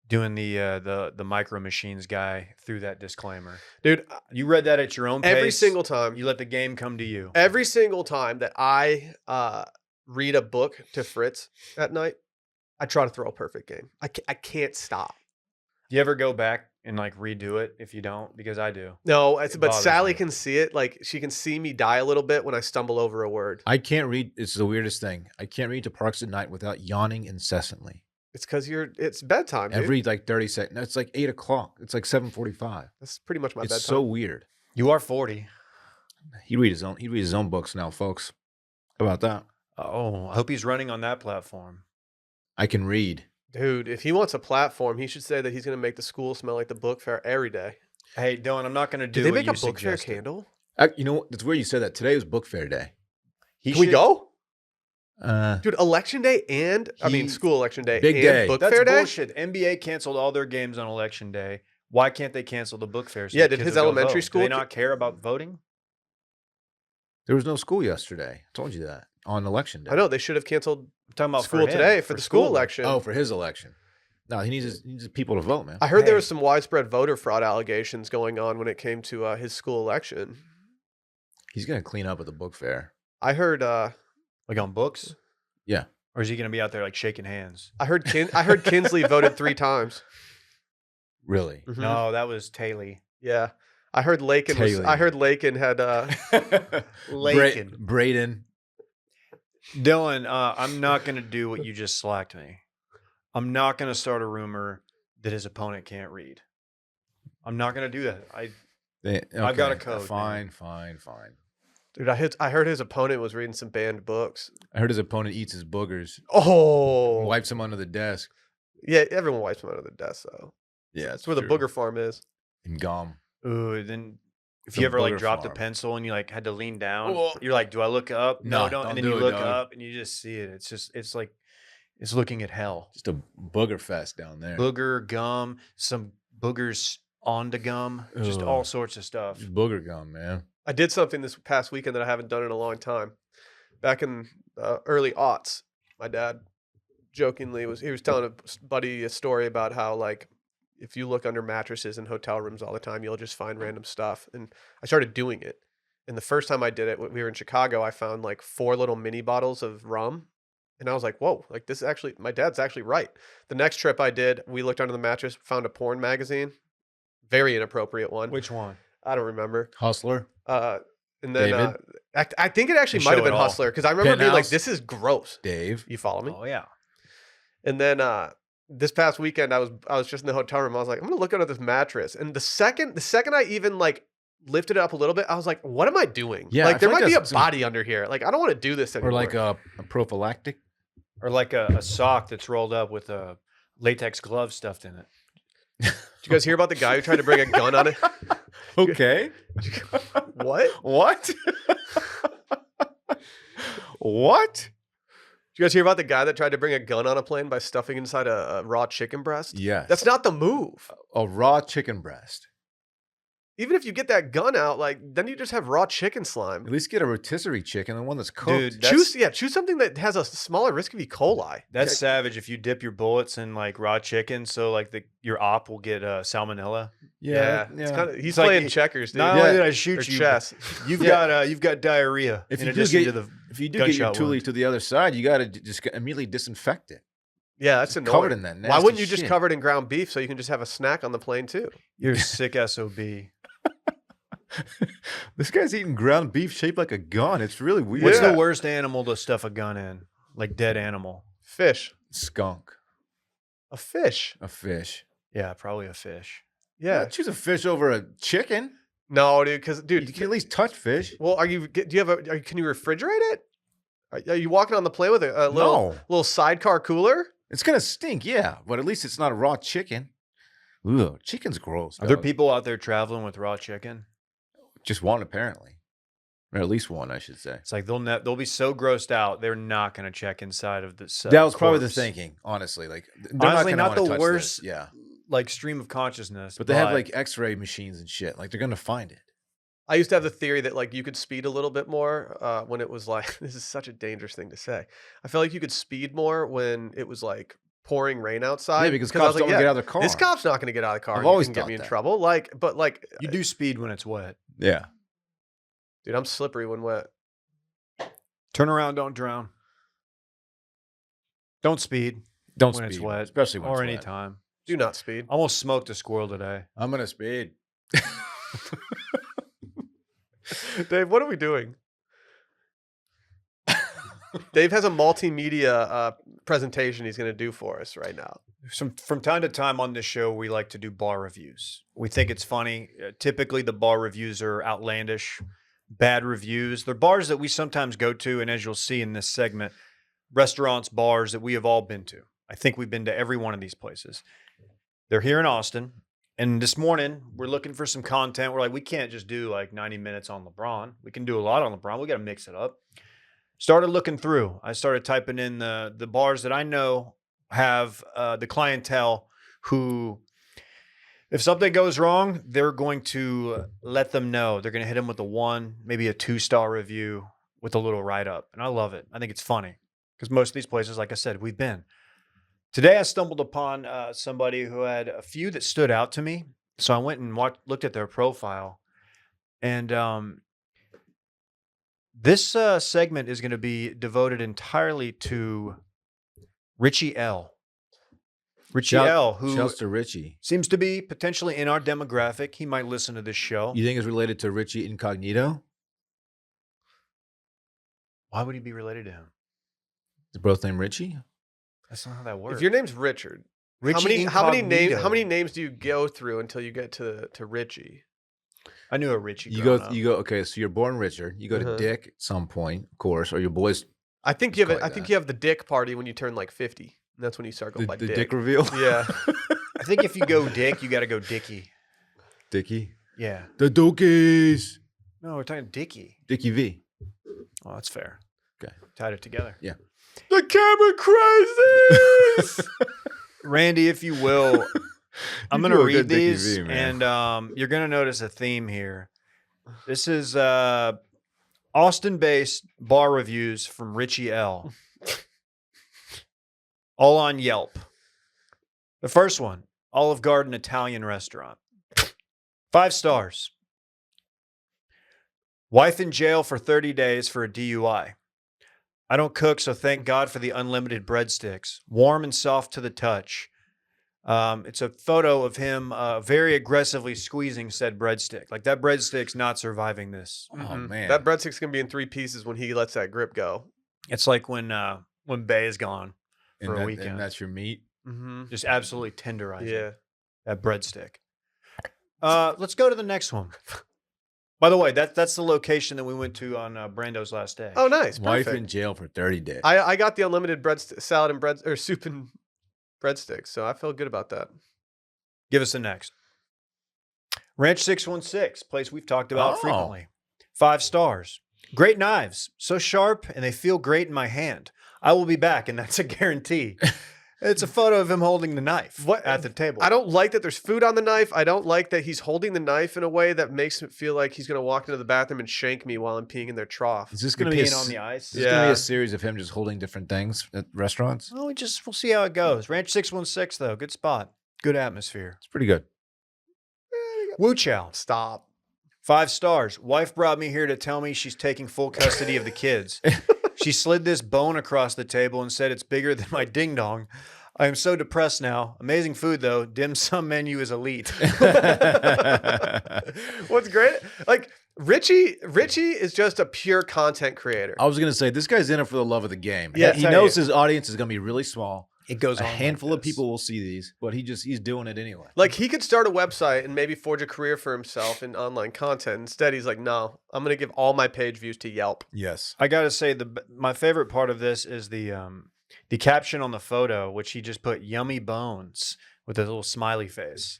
doing the micro machines guy through that disclaimer. Dude, You read that at your own pace. every single time. You let the game come to you. Every single time that I read a book to Fritz at night, I try to throw a perfect game. I can't stop. Do you ever go back and like redo it if you don't? Because I do. No, but bothers Sally me. can see it. Like, she can see me die a little bit when I stumble over a word. I can't read. It's the weirdest thing. I can't read to Parks at Night without yawning incessantly. It's because it's bedtime, dude. Every like 30 seconds. It's like 8 o'clock. It's like 7:45. That's pretty much my It's bedtime. so weird. You are 40. He reads his own books now, folks. How about that? Oh, I hope he's running on that platform. I can read. Dude, if he wants a platform, he should say that he's going to make the school smell like the book fair every day. Hey, Dylan, I'm not going to do Did they what make you a book fair suggested. candle? You know what? It's weird you said that. Today was book fair day. Can we go? Uh, Dude, election day and, school election day Big and day. book That's fair day? bullshit. NBA canceled all their games on election day. Why can't they cancel the book fair? So Yeah, the did kids his will go elementary vote? school Do they not care about voting? there was no school yesterday. I told you that on election day. I know, they should have canceled I'm talking about school for him, today for the school school. election. Oh, for his election. No, he needs his people to vote, man. I heard there Hey. was some widespread voter fraud allegations going on when it came to his school election. He's gonna clean up at the book fair. I heard Like on books? Yeah. Or is he going to be out there like shaking hands? I heard Kinsley voted 3 times. Really? Mhm. No, that was Taylor. Yeah. I heard Lakin had Lakin. Braden. Dylan, I'm not going to do what you just slacked me. I'm not going to start a rumor that his opponent can't read. I'm not going to do that. I've got a code, Fine. Dude, I heard his opponent was reading some banned books. I heard his opponent eats his boogers, Oh. wipes them under the desk. Yeah, everyone wipes them under the desk though. Yeah, That's where the booger farm is. and gum. Ooh, then if The you ever like booger dropped a farm. pencil and you like had to lean down, Oh. you're like, do I look up? No, No, don't. don't And then do you it, look dog. up and you just see it. It's like, it's looking at hell. Just a booger fest down there. Booger, gum, some boogers on the gum, just Ugh. all sorts of stuff. Just booger gum, man. I did something this past weekend that I haven't done in a long time. Back in early aughts, my dad jokingly was telling a buddy a story about how, like, if you look under mattresses in hotel rooms all the time, you'll just find random stuff. And I started doing it. And the first time I did it, when we were in Chicago, I found like 4 little mini bottles of rum. And I was like, whoa, like this is actually, my dad's actually right. The next trip I did, we looked under the mattress, found a porn magazine. Very inappropriate one. Which one? I don't remember. Hustler. And then David? I think it actually They might have show been it all. Hustler because I remember being like, Penthouse? this is gross. Dave. You follow me? Oh yeah. And then this past weekend, I was just in the hotel room. I was like, I'm gonna look under this mattress. And the second I even like lifted it up a little bit, I was like, what am I doing? Yeah, like I there feel like might be a that's some- body under here. Like I don't want to do this anymore. Or like a prophylactic. Or like a sock that's rolled up with a latex glove stuffed in it. Did you guys hear about the guy who tried to bring a gun on it? Okay. What? What? What? Did you guys hear about the guy that tried to bring a gun on a plane by stuffing inside a raw chicken breast? Yes. That's not the move. a raw chicken breast. Even if you get that gun out, like then you just have raw chicken slime. At least get a rotisserie chicken and one that's cooked. Dude, Choose something that has a smaller risk of E. coli. That's savage if you dip your bullets in like raw chicken, so like your op will get salmonella. Yeah, it's kind of he's It's like playing it- checkers, dude. Not Yeah. only did I Or shoot you, chess. you've Yeah. got diarrhea. If in you do addition get to the if you do get your gunshot toolie wound. to the other side, you got to just immediately disinfect it. Yeah, that's annoying. Covered in that. Why nasty wouldn't you just shit. cover it in ground beef so you can just have a snack on the plane too? you're a sick sob. This guy's eating ground beef shaped like a gun. It's really weird. What's Yeah. the worst animal to stuff a gun in? Like dead animal. Fish. Skunk? A fish. A fish. Yeah, probably a fish. Yeah. Choose a fish over a chicken. No, dude. Because You dude, can at least touch fish. well, do you have can you refrigerate it? Are you walking on the plane with a little sidecar cooler? It's gonna stink, yeah, but at least it's not a raw chicken. Ugh, chicken's gross. Are there people out there traveling with raw chicken? Just one, apparently, or at least one, I should say. It's like they'll be so grossed out they're not going to check inside of this. That was probably the thinking, honestly. Like, they're honestly, not the touch worst. this. Yeah, like stream of consciousness. but they have like X-ray machines and shit. Like, they're gonna find it. I used to have the theory that like you could speed a little bit more when it was like this is such a dangerous thing to say. I feel like you could speed more when it was like pouring rain outside. Yeah, because I cops was like, don't get out of their car. This cop's not going to get out of the car. I've always get me in thought that. trouble. Like, but like you do speed when it's wet. Yeah, dude, I'm slippery when wet. Turn around, don't drown. Don't speed. Don't when speed, it's wet, especially when or it's wet. anytime. Do not speed. Almost smoked a squirrel today. I'm gonna speed. Dave, what are we doing? Dave has a multimedia presentation he's going to do for us right now. From time to time on this show, we like to do bar reviews. We think it's funny. Typically, the bar reviews are outlandish, bad reviews. They're bars that we sometimes go to, and as you'll see in this segment, restaurants, bars that we have all been to. I think we've been to every one of these places. They're here in Austin. And this morning, we're looking for some content. We're like, we can't just do like 90 minutes on LeBron. We can do a lot on LeBron. We got to mix it up. Started looking through. I started typing in the bars that I know have the clientele who, if something goes wrong, they're going to let them know. They're going to hit them with a 1, maybe a 2-star review with a little write-up. And I love it. I think it's funny because most of these places, like I said, we've been. Today, I stumbled upon somebody who had a few that stood out to me. So I went and looked at their profile. And this segment is going to be devoted entirely to Richie L. Richie L, who shouts to Richie. Seems to be potentially in our demographic. He might listen to this show. You think it's related to Richie Incognito? Why would he be related to him? They're both named Richie? That's not how that works. If your name's Richard, Richie how many names do you go through until you get to Richie? I knew a Richie. You go. Okay, so you're born Richard. You go to Dick at some point, of course, or your boys. I think you have the Dick party when you turn like 50. That's when you start going by the Dick. Dick reveal. Yeah. I think if you go Dick, you got to go Dickie. Dickie. Yeah. The Dookies. No, we're talking Dickie. Dickie V. Oh, that's fair. Okay. Tied it together. Yeah. The camera crazies. Randy, if you will, I'm going to read these, v, and you're going to notice a theme here. This is Austin-based bar reviews from Richie L. All on Yelp. The first one, Olive Garden Italian restaurant. 5 stars. Wife in jail for 30 days for a DUI. I don't cook, so thank God for the unlimited breadsticks. Warm and soft to the touch. It's a photo of him very aggressively squeezing said breadstick. Like that breadstick's not surviving this. Oh man, that breadstick's gonna be in 3 pieces when he lets that grip go. It's like when Bay is gone for a weekend. And that's your meat. Mm-hmm. Just absolutely tenderizing. Yeah, that breadstick. Let's go to the next one. By the way, that's the location that we went to on Brando's last day. Oh, nice. Wife Perfect. in jail for 30 days. I got the unlimited salad and soup and breadsticks, so I feel good about that. Give us the next. Ranch 616, place we've talked about frequently. 5 stars. Great knives, so sharp, and they feel great in my hand. I will be back, and that's a guarantee. It's a photo of him holding the knife at the table. I don't like that there's food on the knife. I don't like that he's holding the knife in a way that makes it feel like he's going to walk into the bathroom and shank me while I'm peeing in their trough. Is this going to be on the ice? Is this going to be a series of him just holding different things at restaurants? Well, we'll see how it goes. Ranch 616, though. Good spot. Good atmosphere. It's pretty good. Woo Chow. Stop. 5 stars. Wife brought me here to tell me she's taking full custody of the kids. She slid this bone across the table and said it's bigger than my ding dong. I am so depressed now. Amazing food, though. Dim sum menu is elite. What's great? Like, Richie is just a pure content creator. I was going to say, this guy's in it for the love of the game. Yeah, he knows his audience is going to be really small. It goes A on. handful like of this. people will see these, but he's doing it anyway. Like he could start a website and maybe forge a career for himself in online content. Instead, he's like, no, I'm gonna give all my page views to Yelp. Yes. I gotta say my favorite part of this is the caption on the photo, which he just put "yummy bones" with a little smiley face.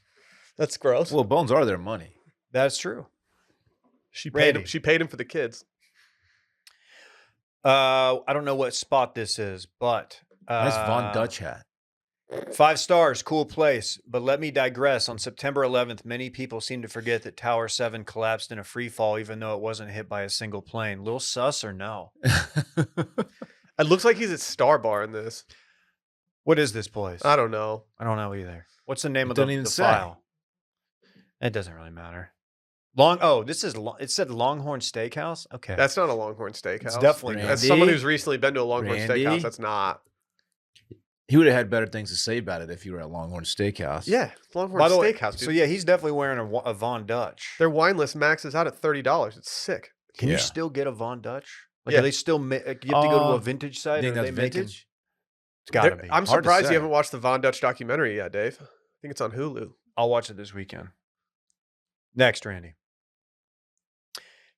That's gross. Well, bones are their money. That's true. She paid him. Randy. She paid him for the kids. I don't know what spot this is, but Nice Von Dutch hat. 5 stars, cool place. But let me digress. On September 11th, many people seem to forget that Tower 7 collapsed in a free fall, even though it wasn't hit by a single plane. Little sus or no? It looks like he's at Star Bar in this. What is this place? I don't know. I don't know either. What's the name It of the, doesn't even the say. file? It doesn't really matter. It said Longhorn Steakhouse. Okay, That's not a Longhorn Steakhouse. it's definitely Randy? not. As someone who's recently been to a Longhorn Randy? Steakhouse, that's not. He would have had better things to say about it if you were at Longhorn Steakhouse. Yeah, Longhorn By the way, Steakhouse, dude. so yeah, he's definitely wearing a Von Dutch. Their wine list maxes out at $30. It's sick. Can Yeah. you still get a Von Dutch? Like, Yeah. are they still? You have to go to a vintage You site, think or are that's they making? vintage? It's gotta be. I'm Hard to surprised say. you haven't watched the Von Dutch documentary yet, Dave. I think it's on Hulu. I'll watch it this weekend. Next, Randy.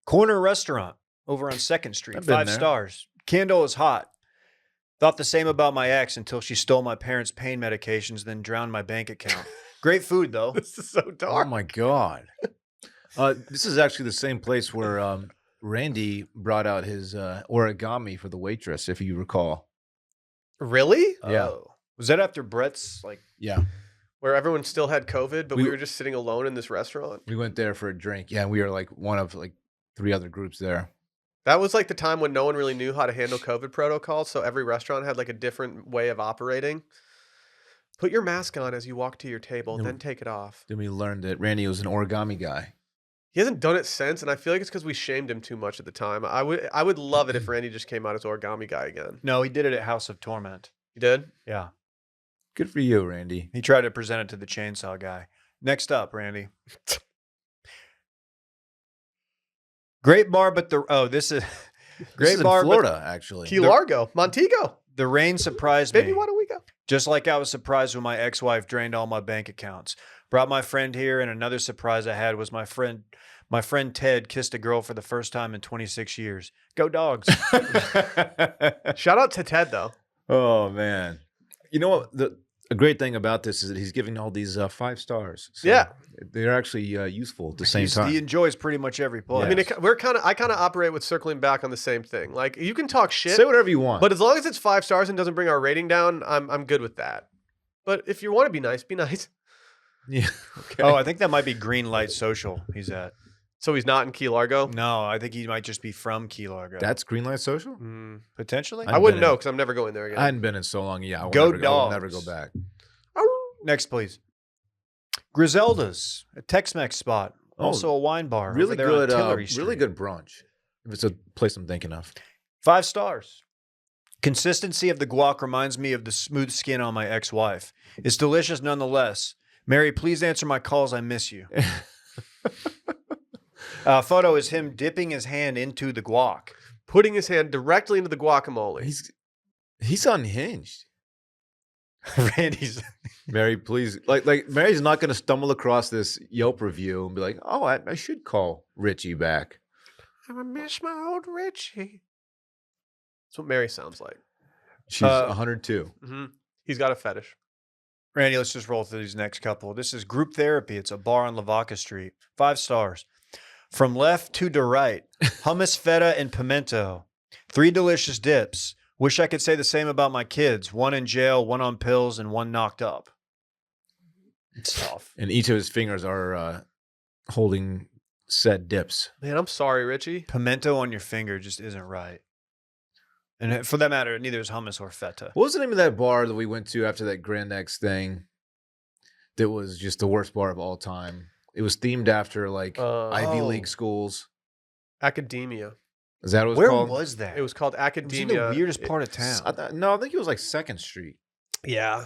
Corner restaurant over on 2nd Street. I've been 5 there. stars. Candle is hot. Thought the same about my ex until she stole my parents' pain medications, then drowned my bank account. Great food, though. This is so Oh dark. my god. This is actually the same place where Randy brought out his origami for the waitress, if you recall. Really? Yeah. Oh. Was that after Brett's, like, Yeah. Where everyone still had COVID, but we We- were just sitting alone in this restaurant. We went there for a drink. Yeah, and we were like one of like 3 other groups there. That was like the time when no one really knew how to handle COVID protocols. So every restaurant had like a different way of operating. Put your mask on as you walk to your table, No. then take it off. Then we learned that Randy was an origami guy. He hasn't done it since, and I feel like it's because we shamed him too much at the time. I would love it if Randy just came out as origami guy again. no, he did it at House of Torment. You did? Yeah. Good for you, Randy. He tried to present it to the chainsaw guy. Next up, Randy. Great bar, but this is This great is in bar, but Florida, actually. Key Largo, Montego. the rain surprised Baby, me. why don't we go? Just like I was surprised when my ex-wife drained all my bank accounts. Brought my friend here, and another surprise I had was my friend Ted kissed a girl for the first time in 26 years. Go Dogs. Shout out to Ted, though. Oh man. You know what? A great thing about this is that he's giving all these 5 stars. So Yeah. they're actually useful at the same time. He enjoys pretty much every play. I mean, I kind of operate with circling back on the same thing. Like, you can talk shit, Say whatever you want. but as long as it's 5 stars and doesn't bring our rating down, I'm good with that. But if you want to be nice, be nice. yeah. Okay. Oh, I think that might be Green Light Social he's at. So he's not in Key Largo. No, I think he might just be from Key Largo. That's Greenlight Social? Mm. potentially. I- I wouldn't been in- know because I'm never going there again. I hadn't been in so long. Yeah, I will Go never, I will never go Dogs. back. Next, please. Griselda's, a Tex-Mex spot, Oh, also a wine bar. over Really there on good, Tillery really Street. good brunch. If it's a place I'm thinking of. 5 stars. Consistency of the guac reminds me of the smooth skin on my ex-wife. It's delicious nonetheless. Mary, please answer my calls. I miss you. Photo is him dipping his hand into the guac. Putting his hand directly into the guacamole. He's unhinged. Randy's. Mary, please, like Mary's not going to stumble across this Yelp review and be like, "Oh, I should call Richie back." I miss my old Richie. That's what Mary sounds like. She's 102. Mm-hmm. He's got a fetish. Randy, let's just roll through these next couple. This is Group Therapy. It's a bar on Lavaca Street. 5 stars. From left to the right, hummus, feta, and pimento. 3 delicious dips. Wish I could say the same about my kids. 1 in jail, 1 on pills, and 1 knocked up. It's tough. And each of his fingers are holding said dips. Man, I'm sorry, Richie. Pimento on your finger just isn't right. And for that matter, neither is hummus or feta. What was the name of that bar that we went to after that Grand X thing? That was just the worst bar of all time. It was themed after like Ivy Oh. League schools. Academia. Is that what it was Where called? was that? It was called It was in Academia. the weirdest part of town. No, I think it was like 2nd Street. Yeah.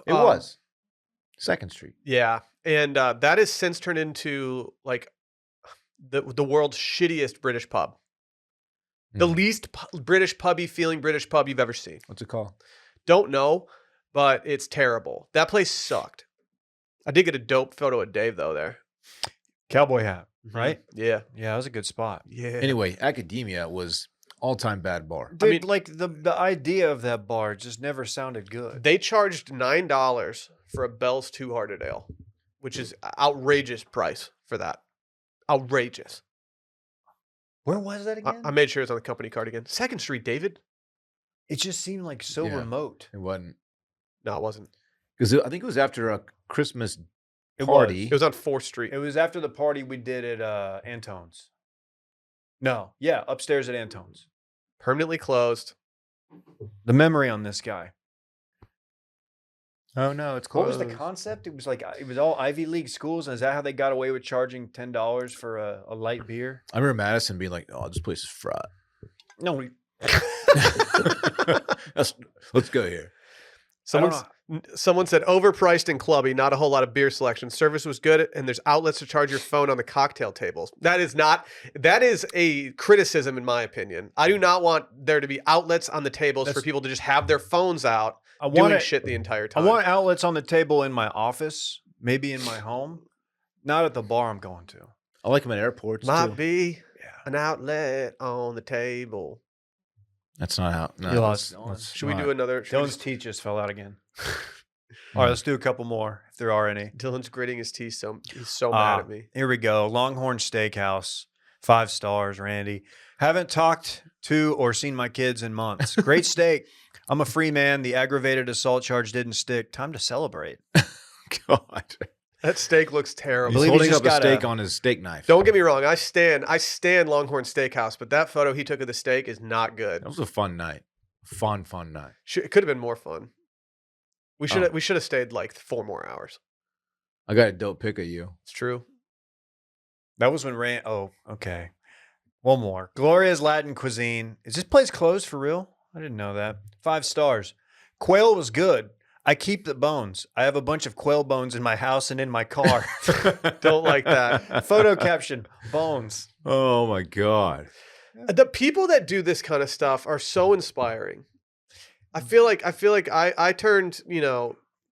It was 2nd Street. Yeah. And that has since turned into like the world's shittiest British pub. The Hmm. least British pubby feeling British pub you've ever seen. What's it called? Don't know. but it's terrible. That place sucked. I did get a dope photo of Dave though there. Cowboy hat, right? Yeah. Yeah, that was a good spot. Yeah. Anyway, Academia was all-time bad bar. Dude, I mean- like the idea of that bar just never sounded good. They charged $9 for a Bell's Two Hearted Ale, which is outrageous price for that. Outrageous. Where was that again? I made sure it's on the company card again. 2nd Street, David. It just seemed like so Yeah. remote. It wasn't. No, it wasn't. Because I think it was after a Christmas It party. It was on 4th Street. It was after the party we did at Antone's. No, yeah, upstairs at Antone's. Permanently closed. The memory on this guy. Oh, no, it's What closed. was the concept? It was like it was all Ivy League schools, and is that how they got away with charging $10 for a light beer? I remember Madison being like, oh, this place is fried. No, we, Let's go here. Someone said overpriced and clubby, not a whole lot of beer selection. Service was good, and there's outlets to charge your phone on the cocktail tables. That is a criticism in my opinion. I do not want there to be outlets on the tables for people to just have their phones out doing shit the entire I time. want outlets on the table in my office, maybe in my home, not at the bar I'm going to. I like them at airports, Might too. be an outlet on the table. That's not how. No, You lost. Should we do another? should we Dylan's teeth just fell out again. All right, let's do a couple more if there are any. Dylan's gritting his teeth, so he's so mad at me. Here we go. Longhorn Steakhouse, 5 stars, Randy. Haven't talked to or seen my kids in months. Great steak. I'm a free man. The aggravated assault charge didn't stick. Time to celebrate. God. That steak looks terrible. He's believe holding he's up just a got steak on his steak knife. Don't get me wrong. I stand Longhorn Steakhouse, but that photo he took of the steak is not good. That was a fun night. Fun night. It could have been more fun. We should have stayed like 4 more hours. I got a dope pic of you. It's true. That was when Oh, okay. One more. Gloria's Latin Cuisine. Is this place closed for real? I didn't know that. 5 stars. Quail was good. I keep the bones. I have a bunch of quail bones in my house and in my car. Don't like that. Photo caption, bones. Oh my God. The people that do this kind of stuff are so inspiring. I feel like I turned,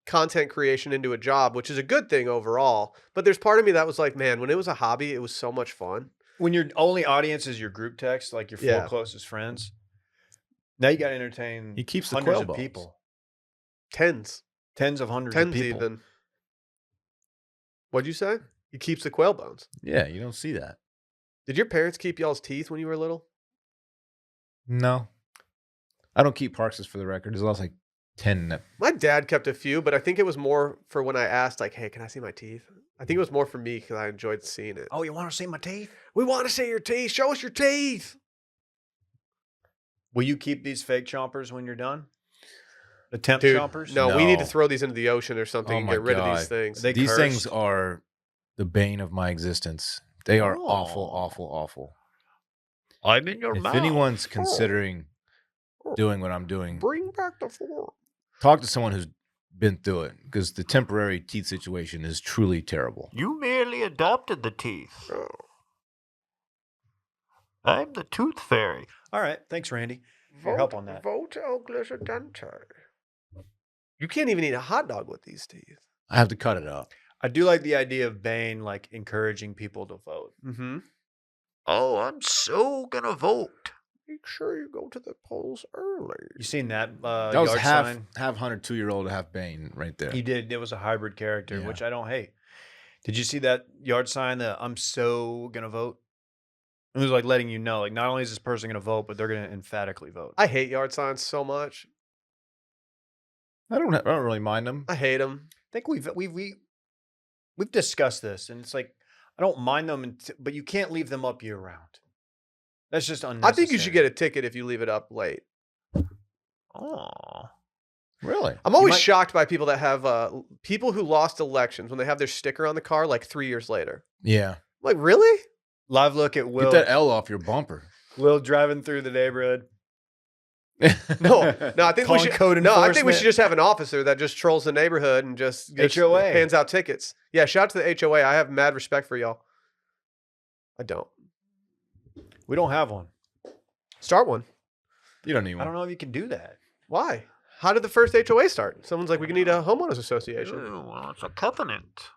content creation into a job, which is a good thing overall. But there's part of me that was like, man, when it was a hobby, it was so much fun. When your only audience is your group text, like your 4 closest friends, now you got to entertain He keeps the hundreds quail of bones. people. Tens Tens of people. even. What'd you say? He keeps the quail bones. Yeah, you don't see that. Did your parents keep y'all's teeth when you were little? No. I don't keep Parks's for the record. There's lost like 10. My dad kept a few, but I think it was more for when I asked, like, hey, can I see my teeth? I think it was more for me because I enjoyed seeing it. Oh, you want to see my teeth? We want to see your teeth. Show us your teeth. Will you keep these fake chompers when you're done? The temp Dude, chompers? no, we need to No. throw these into the ocean or something Oh and my get rid of God. these things. They These cursed? things are the bane of my existence. They are awful, Oh. awful, awful. I'm in your If mouth. anyone's considering doing what I'm doing, Bring back the fork. talk to someone who's been through it, because the temporary teeth situation is truly terrible. You merely adopted the teeth. Oh. I'm the tooth fairy. All right. Thanks, Randy. For your help on that. Vote Dente. You can't even eat a hot dog with these teeth. I have to cut it up. I do like the idea of Bane like encouraging people to vote. Mm-hmm. Oh, I'm so gonna vote. Make sure you go to the polls early. You seen that That was yard half sign? 100 2-year-old, half Bane right there. He did. It was a hybrid character, Yeah. which I don't hate. Did you see that yard sign that I'm so gonna vote? It was like letting you know, like not only is this person gonna vote, but they're gonna emphatically vote. I hate yard signs so much. I don't really mind them. I hate them. I think we've discussed this, and it's like I don't mind them, but you can't leave them up year round. That's just unnecessary. I think you should get a ticket if you leave it up late. Oh, Really? I'm always might- shocked by people that have people who lost elections when they have their sticker on the car like 3 years later. Yeah. I'm like, really? live look at Will. Get that L off your bumper. Will driving through the neighborhood. No, I think we Calling should. code No, I think we enforcement. should just have an officer that just trolls the neighborhood and just HOA. hands out tickets. Yeah, shout out to the HOA. I have mad respect for y'all. I don't. We don't have one. Start one. You don't need I one. don't know if you can do that. Why? How did the first HOA start? Someone's like, we need a homeowners association. Ew, well, it's a covenant.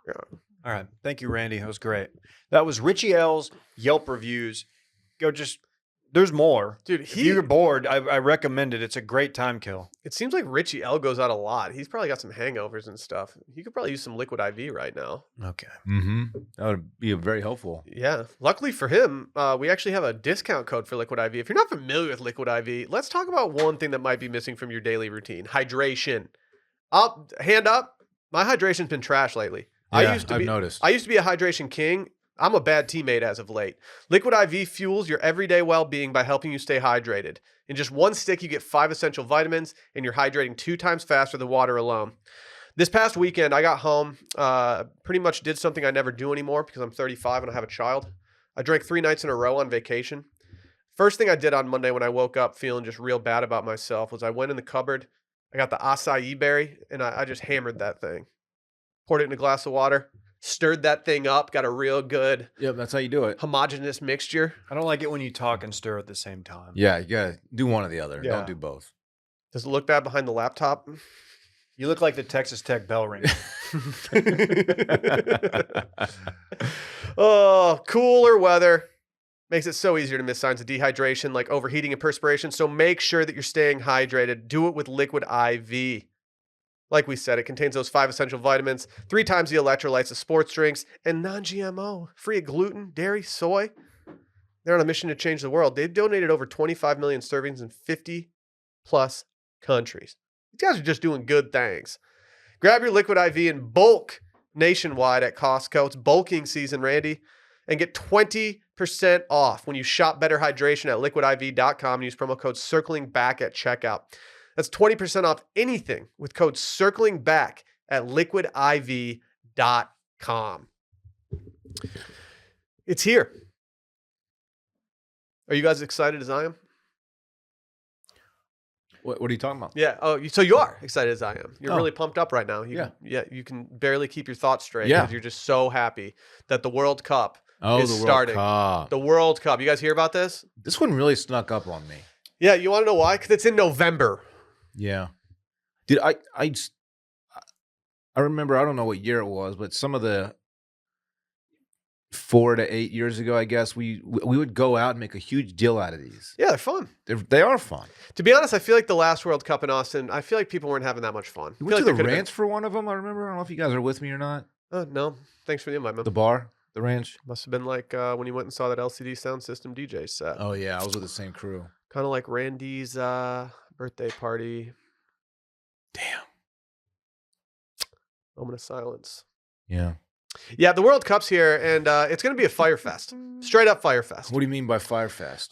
All right. Thank you, Randy. That was great. That was Richie L's Yelp reviews. There's more. Dude, If you're bored, I recommend it. It's a great time kill. It seems like Richie L goes out a lot. He's probably got some hangovers and stuff. He could probably use some liquid IV right now. Okay. Mm-hmm. That would be very helpful. Yeah. Luckily for him, we actually have a discount code for liquid IV. If you're not familiar with liquid IV, let's talk about one thing that might be missing from your daily routine: hydration. Hand up. My hydration's been trash lately. Yeah, I've noticed. I used to be a hydration king. I'm a bad teammate as of late. Liquid IV fuels your everyday well-being by helping you stay hydrated. In just one stick, you get 5 essential vitamins, and you're hydrating 2 times faster than water alone. This past weekend, I got home, pretty much did something I never do anymore because I'm 35 and I have a child. I drank 3 nights in a row on vacation. First thing I did on Monday when I woke up feeling just real bad about myself was I went in the cupboard, I got the acai berry, and I just hammered that thing. Poured it in a glass of water. Stirred that thing up, got a real good Yep, that's how you do it. homogeneous mixture. I don't like it when you talk and stir at the same time. Yeah, you gotta do one or the other. Yeah. Don't do both. Does it look bad behind the laptop? You look like the Texas Tech bell ringer. Oh, cooler weather makes it so easier to miss signs of dehydration like overheating and perspiration. So make sure that you're staying hydrated. Do it with liquid IV. Like we said, it contains those 5 essential vitamins, 3 times the electrolytes of sports drinks, and non-GMO, free of gluten, dairy, soy. They're on a mission to change the world. They've donated over 25 million servings in 50 plus countries. These guys are just doing good things. Grab your liquid IV in bulk nationwide at Costco. It's bulking season, Randy. And get 20% off when you shop Better Hydration at liquidiv.com and use promo code CIRCLINGBACK at checkout. That's 20% off anything with code CIRCLINGBACK at liquidiv.com. It's here. Are you guys excited as I am? What are you talking about? Yeah. Oh, so you are excited as I am. You're Oh. really pumped up right now. You can barely keep your thoughts straight Yeah. because you're just so happy that the World Cup is the starting. World Cup. The World Cup. You guys hear about this? This one really snuck up on me. Yeah. You want to know why? Because it's in November. Yeah. Dude, I remember, I don't know what year it was, but some of the 4 to 8 years ago, I guess, we would go out and make a huge deal out of these. Yeah, they're fun. They are fun. To be honest, I feel like the last World Cup in Austin, I feel like people weren't having that much fun. We I feel went like to there the could've ranch for one of them, I remember. I don't know if you guys are with me or not. been- no, thanks for the invite, man. The bar, the ranch. Must have been like when you went and saw that LCD sound system DJ set. Oh, yeah, I was with the same crew. Kind of like Randy's birthday party. Damn. Moment of silence. Yeah. Yeah, the World Cup's here, and it's going to be a Fire Fest. Straight up Fire Fest. What do you mean by Fyre Fest?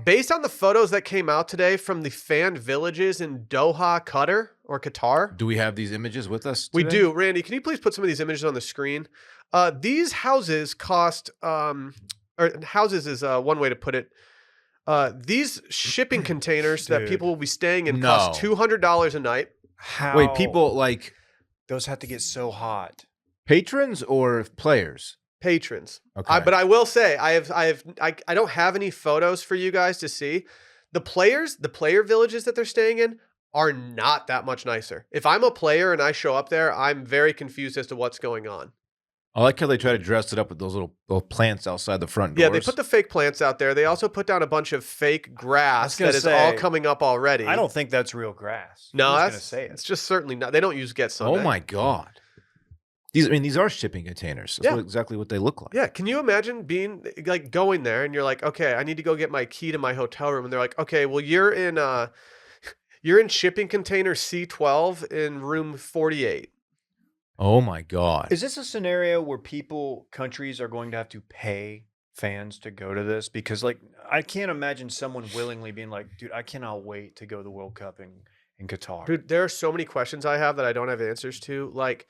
Based on the photos that came out today from the fan villages in Doha, Qatar. Do we have these images with us We today? do. Randy, can you please put some of these images on the screen? These houses cost, or houses is one way to put it. These shipping containers that Dude. people will be staying in No. cost $200 a night. How? Wait, people like Those have to get so hot. patrons or players? Patrons. Okay. But I will say, I don't have any photos for you guys to see. The player villages that they're staying in are not that much nicer. If I'm a player and I show up there, I'm very confused as to what's going on. I like how they try to dress it up with those little plants outside the front doors. Yeah, they put the fake plants out there. They also put down a bunch of fake grass gonna that is all say, coming up already. I don't think that's real grass. No, I'm that's just gonna say it's it. just certainly not. They don't use Get Sunday. Oh my god. These are shipping containers. That's Yeah. exactly what they look like. Yeah, can you imagine being like going there and you're like, okay, I need to go get my key to my hotel room, and they're like, okay, well you're in shipping container C12 in room 48. Oh my god. Is this a scenario where countries are going to have to pay fans to go to this? Because like I can't imagine someone willingly being like, dude, I cannot wait to go to the World Cup in Qatar. Dude, there are so many questions I have that I don't have answers to. Like,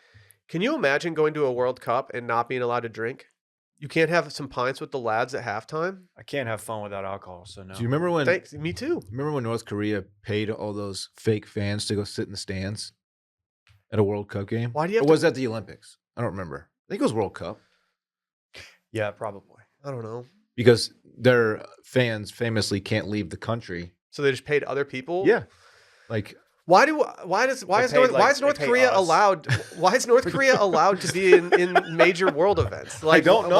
can you imagine going to a World Cup and not being allowed to drink? You can't have some pints with the lads at halftime? I can't have fun without alcohol, so no. Do you remember when Thanks. Me too. remember when North Korea paid all those fake fans to go sit in the stands at a World Cup game? Why do you Or have was that the Olympics? I don't remember. I think it was World Cup. Yeah, probably. I don't know. Because their fans famously can't leave the country. So they just paid other people? Yeah. Like Why is North Korea allowed? Why is North Korea allowed to be in major world events? Like, don't know.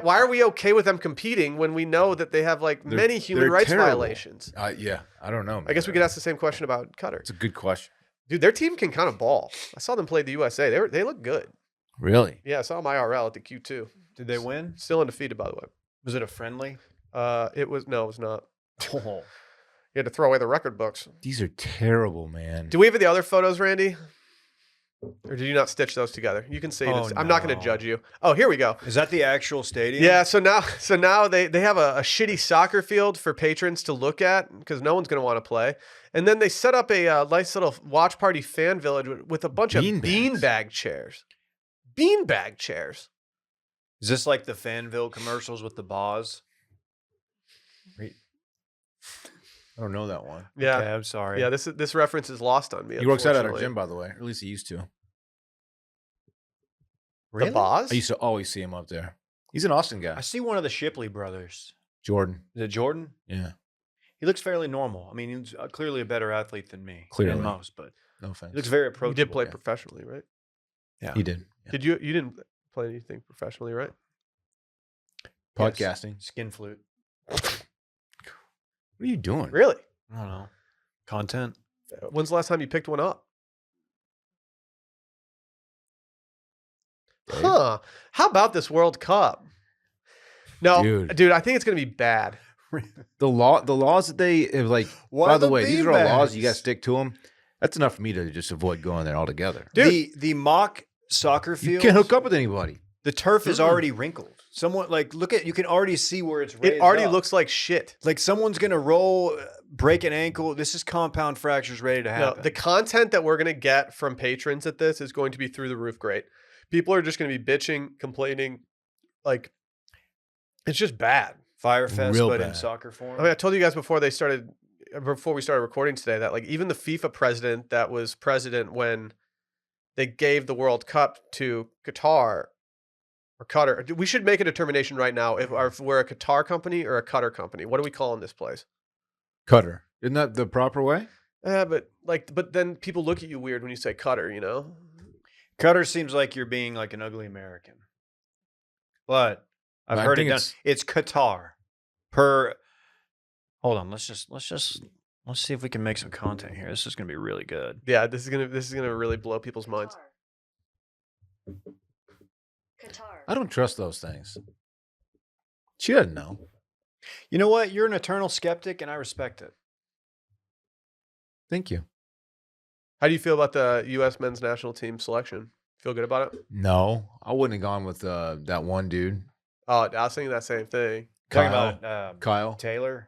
Why are we okay with them competing when we know that they have like many human rights violations? Yeah, I don't know, man. I guess we could ask the same question about Qatar. It's a good question. Dude, their team can kind of ball. I saw them play the USA. They look good. Really? Yeah, I saw them IRL at the Q2. Did they win? Still undefeated, by the way. Was it a friendly? It was not. Oh. You had to throw away the record books. These are terrible, man. Do we have the other photos, Randy? Or did you not stitch those together? You can see. I'm not going to judge you. Oh, here we go. Is that the actual stadium? Yeah. So now they have a shitty soccer field for patrons to look at because no one's going to want to play. And then they set up a nice little watch party fan village with a bunch of beanbag chairs. Beanbag chairs. Is this like the Fanville commercials with the Boz? I don't know that one. Yeah. Okay, I'm sorry. Yeah, this reference is lost on me. He works out at our gym, by the way. Or at least he used to. Really? The Boz? I used to always see him up there. He's an Austin guy. I see one of the Shipley brothers. Jordan. Is it Jordan? Yeah. He looks fairly normal. I mean, he's clearly a better athlete than me. Clearly. Than most, but no offense. he looks very approachable. You did play professionally, right? Yeah. He did. Yeah. Did you didn't play anything professionally, right? Podcasting. Yes. Skin flute. What are you doing? Really? I don't know. Content. When's the last time you picked one up? Dave? Huh. How about this World Cup? No, dude, I think it's going to be bad. The laws that they have, like, by the way, these are all laws. You got to stick to them. That's enough for me to just avoid going there altogether. Dude, the mock soccer field. You can't hook up with anybody. The turf is already wrinkled. Someone you can already see where it's raised. It already up. looks like shit. Like someone's gonna roll, break an ankle. This is compound fractures ready to happen. No, the content that we're gonna get from patrons at this is going to be through the roof great. People are just gonna be bitching, complaining, like it's just bad. Fire Fest, Real but bad. in soccer form. I mean, I told you guys before we started recording today that like even the FIFA president that was president when they gave the World Cup to Qatar. Or Qatar. We should make a determination right now if we're a Qatar company or a Qatar company. What are we calling this place? Qatar. Isn't that the proper way? But then people look at you weird when you say Qatar, you know? Qatar seems like you're being like an ugly American. But I've heard it done. It's Qatar. Hold on, let's see if we can make some content here. This is gonna be really good. Yeah, this is gonna really blow people's minds. Qatar. I don't trust those things. She doesn't know. You know what? You're an eternal skeptic, and I respect it. Thank you. How do you feel about the U.S. men's national team selection? Feel good about it? No, I wouldn't have gone with that one dude. Oh, I was thinking that same thing. Talking about Kyle. Taylor.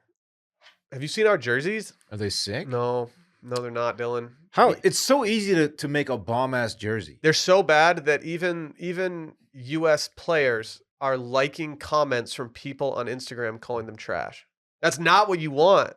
Have you seen our jerseys? Are they sick? No, they're not, Dylan. How? It's so easy to make a bomb-ass jersey. They're so bad that even U.S. players are liking comments from people on Instagram calling them trash. That's not what you want.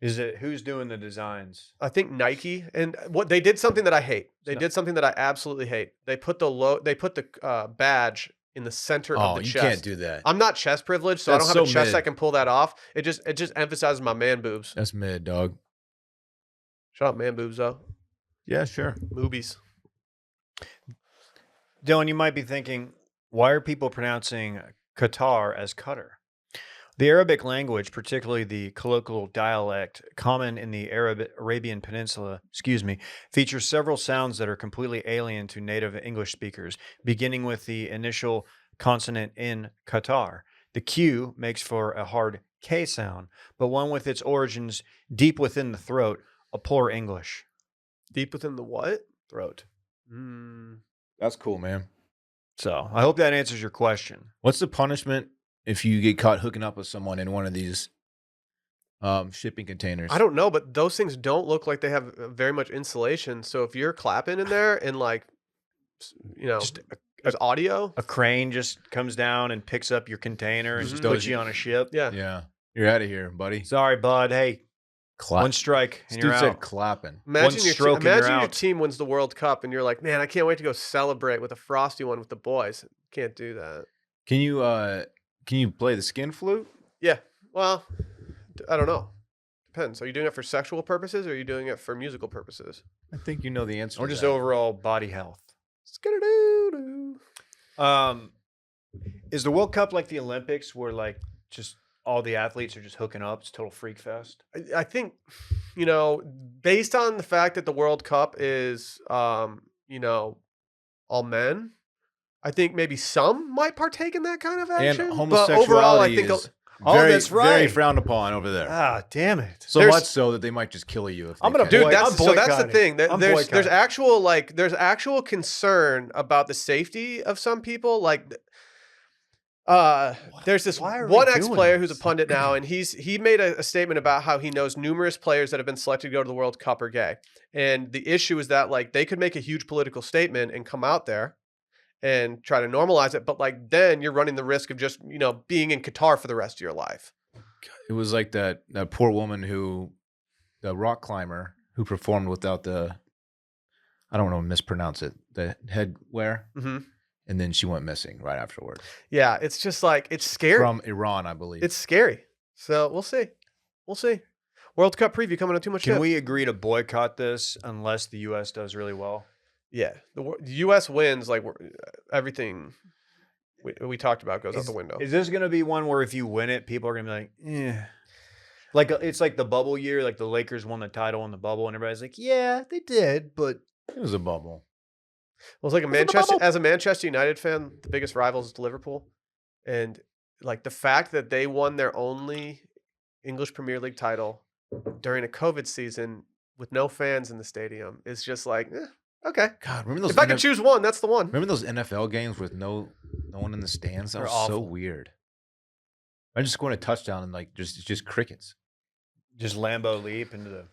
Is it who's doing the designs? I think Nike, and what they did something that I hate. They did something that I absolutely hate. They put the badge in the center of the chest. You can't do that. I'm not chest privileged, so I don't have a chest that can pull that off. It just emphasizes my man boobs. That's mid, dog. Shut up, man boobs, though. Yeah, sure. Boobies. Dylan, you might be thinking, why are people pronouncing Qatar as Qatar? The Arabic language, particularly the colloquial dialect common in the Arabian Peninsula, features several sounds that are completely alien to native English speakers, beginning with the initial consonant in Qatar. The Q makes for a hard K sound, but one with its origins deep within the throat, a poor English. Deep within the what? Throat. That's cool, man. So I hope that answers your question. What's the punishment if you get caught hooking up with someone in one of these shipping containers? I don't know, but those things don't look like they have very much insulation. So if you're clapping in there and there's audio, a crane just comes down and picks up your container and just puts you on a ship. Yeah. You're out of here, buddy. Sorry, bud. Hey, one strike and you're Dude out. said clapping. Imagine your team wins the World Cup and you're like, man, I can't wait to go celebrate with a frosty one with the boys. Can't do that. Can you play the skin flute? Yeah. Well, I don't know. depends. Are you doing it for sexual purposes or are you doing it for musical purposes? I think you know the answer. Or to just that. overall body health. Skidadoo-doo. Is the World Cup like the Olympics where like just all the athletes are just hooking up? It's total freak fest. I think, based on the fact that the World Cup is, all men, I think maybe some might partake in that kind of action. And but overall, I homosexuality think is Oh, very, that's very right. frowned upon over there. Ah, damn it. So there's- much so that they might just kill you. If I'm they gonna catch dude, you. I'm so that's the boycotting. thing. That I'm there's boycotting. there's actual concern about the safety of some people. There's this Why are we one doing ex-player who's a this? pundit now, and he made a statement about how he knows numerous players that have been selected to go to the World Cup are gay. And the issue is that like they could make a huge political statement and come out there and try to normalize it, but like then you're running the risk of just being in Qatar for the rest of your life. It was like that poor woman the rock climber who performed without I don't want to mispronounce it, the headwear. Mm-hmm. And then she went missing right afterward. Yeah, it's just like it's scary. From Iran, I believe. It's scary. So we'll see. We'll see. World Cup preview coming on Too Much Can Shit. we agree to boycott this unless the U.S. does really well? Yeah, the U.S. wins. Like everything we talked about goes out the window. Is this going to be one where if you win it, people are going to be like, eh? Like it's like the bubble year, like the Lakers won the title in the bubble, and everybody's like, yeah, they did, but It was a bubble. Well, it's like as a Manchester United fan, the biggest rivals is Liverpool, and like the fact that they won their only English Premier League title during a COVID season with no fans in the stadium is just like, okay. God, remember those? If I could choose one, that's the one. Remember those NFL games with no one in the stands? That They're was so awful. weird. I just scored a touchdown and like just crickets just Lambeau leap into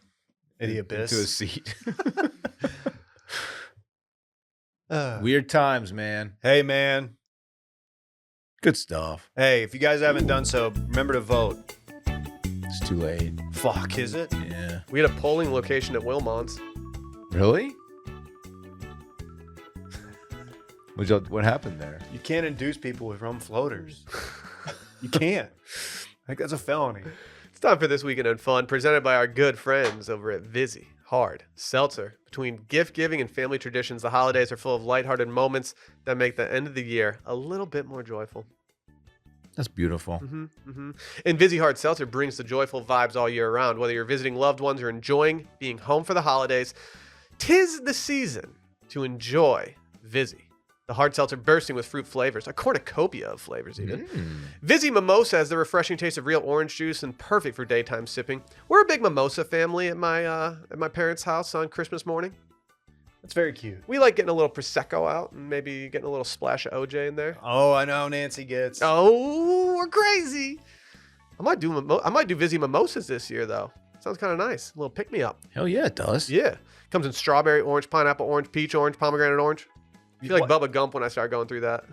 the abyss. into a seat. Weird times, man. Hey, man. Good stuff. Hey, if you guys haven't done so, remember to vote. It's too late. Fuck, is it? Yeah. We had a polling location at Wilmont's. Really? What happened there? You can't induce people with rum floaters. You can't. I think that's a felony. It's time for This Weekend in Fun, presented by our good friends over at Vizzy Hard Seltzer. Between gift giving and family traditions, the holidays are full of lighthearted moments that make the end of the year a little bit more joyful. That's beautiful. And Vizzy Hard Seltzer brings the joyful vibes all year round. Whether you're visiting loved ones or enjoying being home for the holidays, 'tis the season to enjoy Vizzy. The hard seltzer bursting with fruit flavors, a cornucopia of flavors even. Vizzy Mimosa has the refreshing taste of real orange juice and perfect for daytime sipping. We're a big mimosa family at my parents' house on Christmas morning. That's very cute. We like getting a little Prosecco out and maybe getting a little splash of OJ in there. Oh, I know Nancy gets. Oh, we're crazy. I might do Vizzy Mimosas this year though. Sounds kind of nice. A little pick me up. Hell yeah, it does. Yeah. Comes in strawberry, orange, pineapple, orange, peach, orange, pomegranate, orange. I feel like What? Bubba Gump when I start going through that.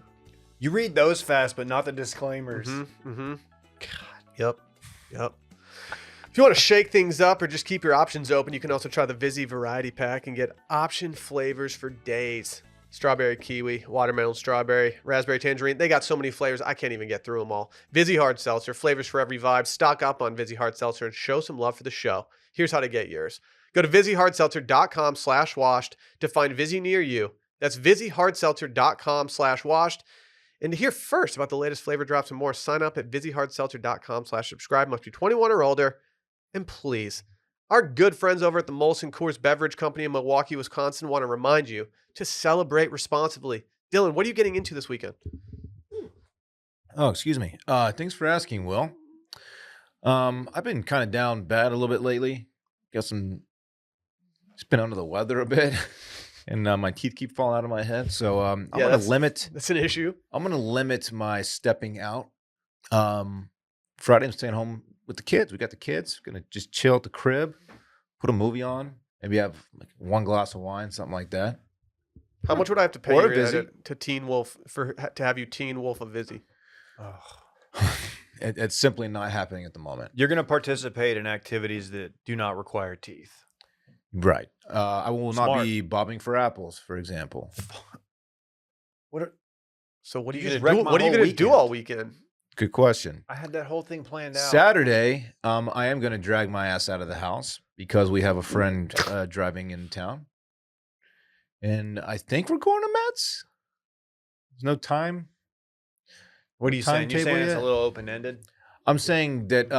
You read those fast, but not the disclaimers. God. Yep. If you want to shake things up or just keep your options open, you can also try the Vizzy Variety Pack and get option flavors for days. Strawberry kiwi, watermelon strawberry, raspberry tangerine. They got so many flavors, I can't even get through them all. Vizzy Hard Seltzer, flavors for every vibe. Stock up on Vizzy Hard Seltzer and show some love for the show. Here's how to get yours. Go to VizzyHardSeltzer.com/washed to find Vizzy near you. That's VizzyHardSeltzer.com/washed. And to hear first about the latest flavor drops and more, sign up at VizzyHardSeltzer.com/subscribe. Must be 21 or older. And please, our good friends over at the Molson Coors Beverage Company in Milwaukee, Wisconsin want to remind you to celebrate responsibly. Dylan, what are you getting into this weekend? Oh, excuse me. Thanks for asking, Will. I've been kind of down bad a little bit lately. Just been under the weather a bit, and my teeth keep falling out of my head. So I'm gonna limit. That's an issue. I'm gonna limit my stepping out. Friday I'm staying home with the kids. We got the kids. Gonna just chill at the crib, put a movie on, maybe have like one glass of wine, something like that. How much would I have to pay Or you Vizzy. to Teen Wolf to have you Teen Wolf a Vizzy? It's simply not happening at the moment. You're going to participate in activities that do not require teeth. Right. I will not Smart. be bobbing for apples, for example. What? So what are You you just gonna wrecked do? my What are you whole gonna do weekend. all weekend? Good question. I had that whole thing planned out. Saturday, I am going to drag my ass out of the house because we have a friend driving in town. And I think we're going to Mets. There's no time. What are you saying? You're timetable saying it's a yet? little open-ended? I'm saying that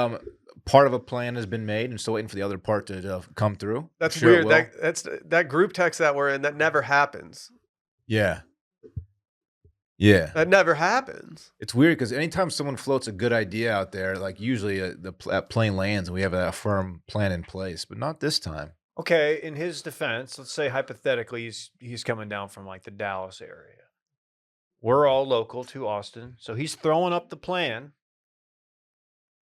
part of a plan has been made and still waiting for the other part to come through. That's I'm sure it weird. will. That group text that we're in, that never happens. Yeah. Yeah. That never happens. It's weird because anytime someone floats a good idea out there, like usually that plane lands and we have a firm plan in place, but not this time. Okay, in his defense, let's say hypothetically he's coming down from like the Dallas area. We're all local to Austin, so he's throwing up the plan,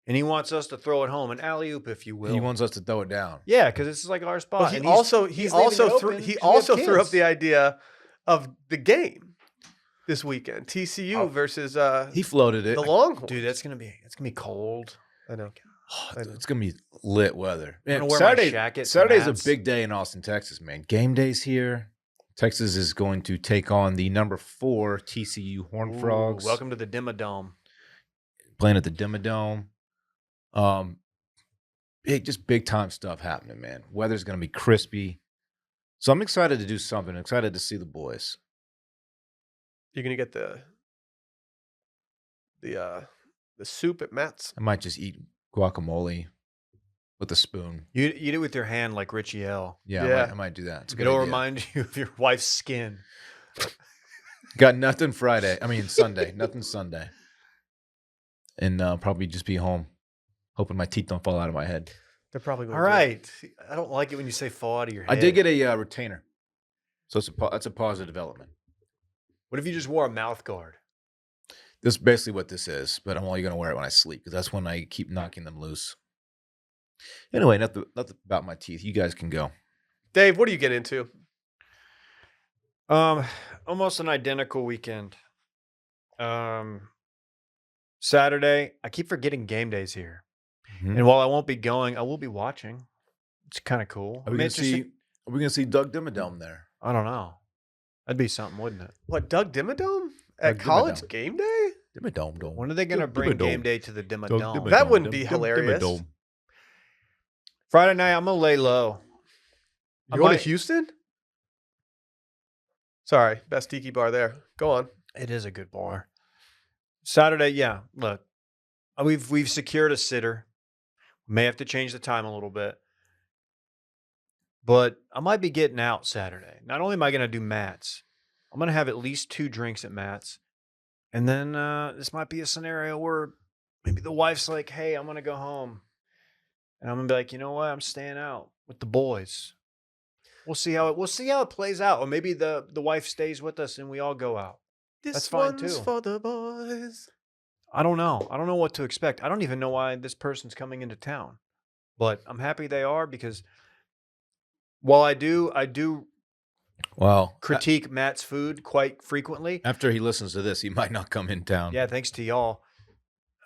and he wants us to throw it home, an alley-oop, if you will. He wants us to throw it down. Yeah, because it's like our spot. But he and also he's leaving it open 'cause we have threw up kids. the idea of the game this weekend. TCU versus He floated it. the Longhorns. Dude, it's gonna be cold. I know. Oh, I know. it's gonna be lit weather. I'm gonna Man, wear my jacket, Saturday's hats. a big day in Austin, Texas, man. Game day's here. Texas is going to take on the number 4 TCU Horned Ooh, Frogs. welcome to the Dimmadome. Playing at the Dimmadome. Just big time stuff happening, man. Weather's gonna be crispy. So I'm excited to do something. Excited to see the boys. You're gonna get the soup at Matt's. I might just eat guacamole with a spoon. You eat it with your hand like Richie L. Yeah, Yeah. I might do that. It's a good It'll idea. remind you of your wife's skin. Got nothing Sunday. Nothing Sunday. And probably just be home, hoping my teeth don't fall out of my head. They're probably going All right. I don't like it when you say fall out of your head. I did get a retainer, so that's a positive development. What if you just wore a mouth guard? This is basically what this is, but I'm only going to wear it when I sleep because that's when I keep knocking them loose. Anyway, nothing about my teeth. You guys can go. Dave, what do you get into? Almost an identical weekend. Saturday, I keep forgetting game days here. Mhm. And while I won't be going, I will be watching. It's kind of cool. Are we going to see Doug Dimmadome there? I don't know. That'd be something, wouldn't it? What, Doug Dimmadome at Doug college Dimmadome. game day? Dimmadome, dome. When are they going to bring Dimmadome. game day to the Dimmadome? Dimmadome. That wouldn't be hilarious. Dimmadome. Friday night, I'm going to lay low. You going to Houston? Sorry, best tiki bar there. Go on. It is a good bar. Saturday, yeah. Look, we've secured a sitter. May have to change the time a little bit, but I might be getting out Saturday. Not only am I going to do Matt's, I'm going to have at least 2 drinks at Matt's, and then this might be a scenario where maybe the wife's like, "Hey, I'm going to go home," and I'm going to be like, "You know what? I'm staying out with the boys." We'll see how it plays out, or maybe the wife stays with us and we all go out. That's fine, one's too. for the boys. I don't know. I don't know what to expect. I don't even know why this person's coming into town, but I'm happy they are because while I do Well, critique Matt's food quite frequently. after he listens to this, he might not come in town. Yeah, thanks to y'all.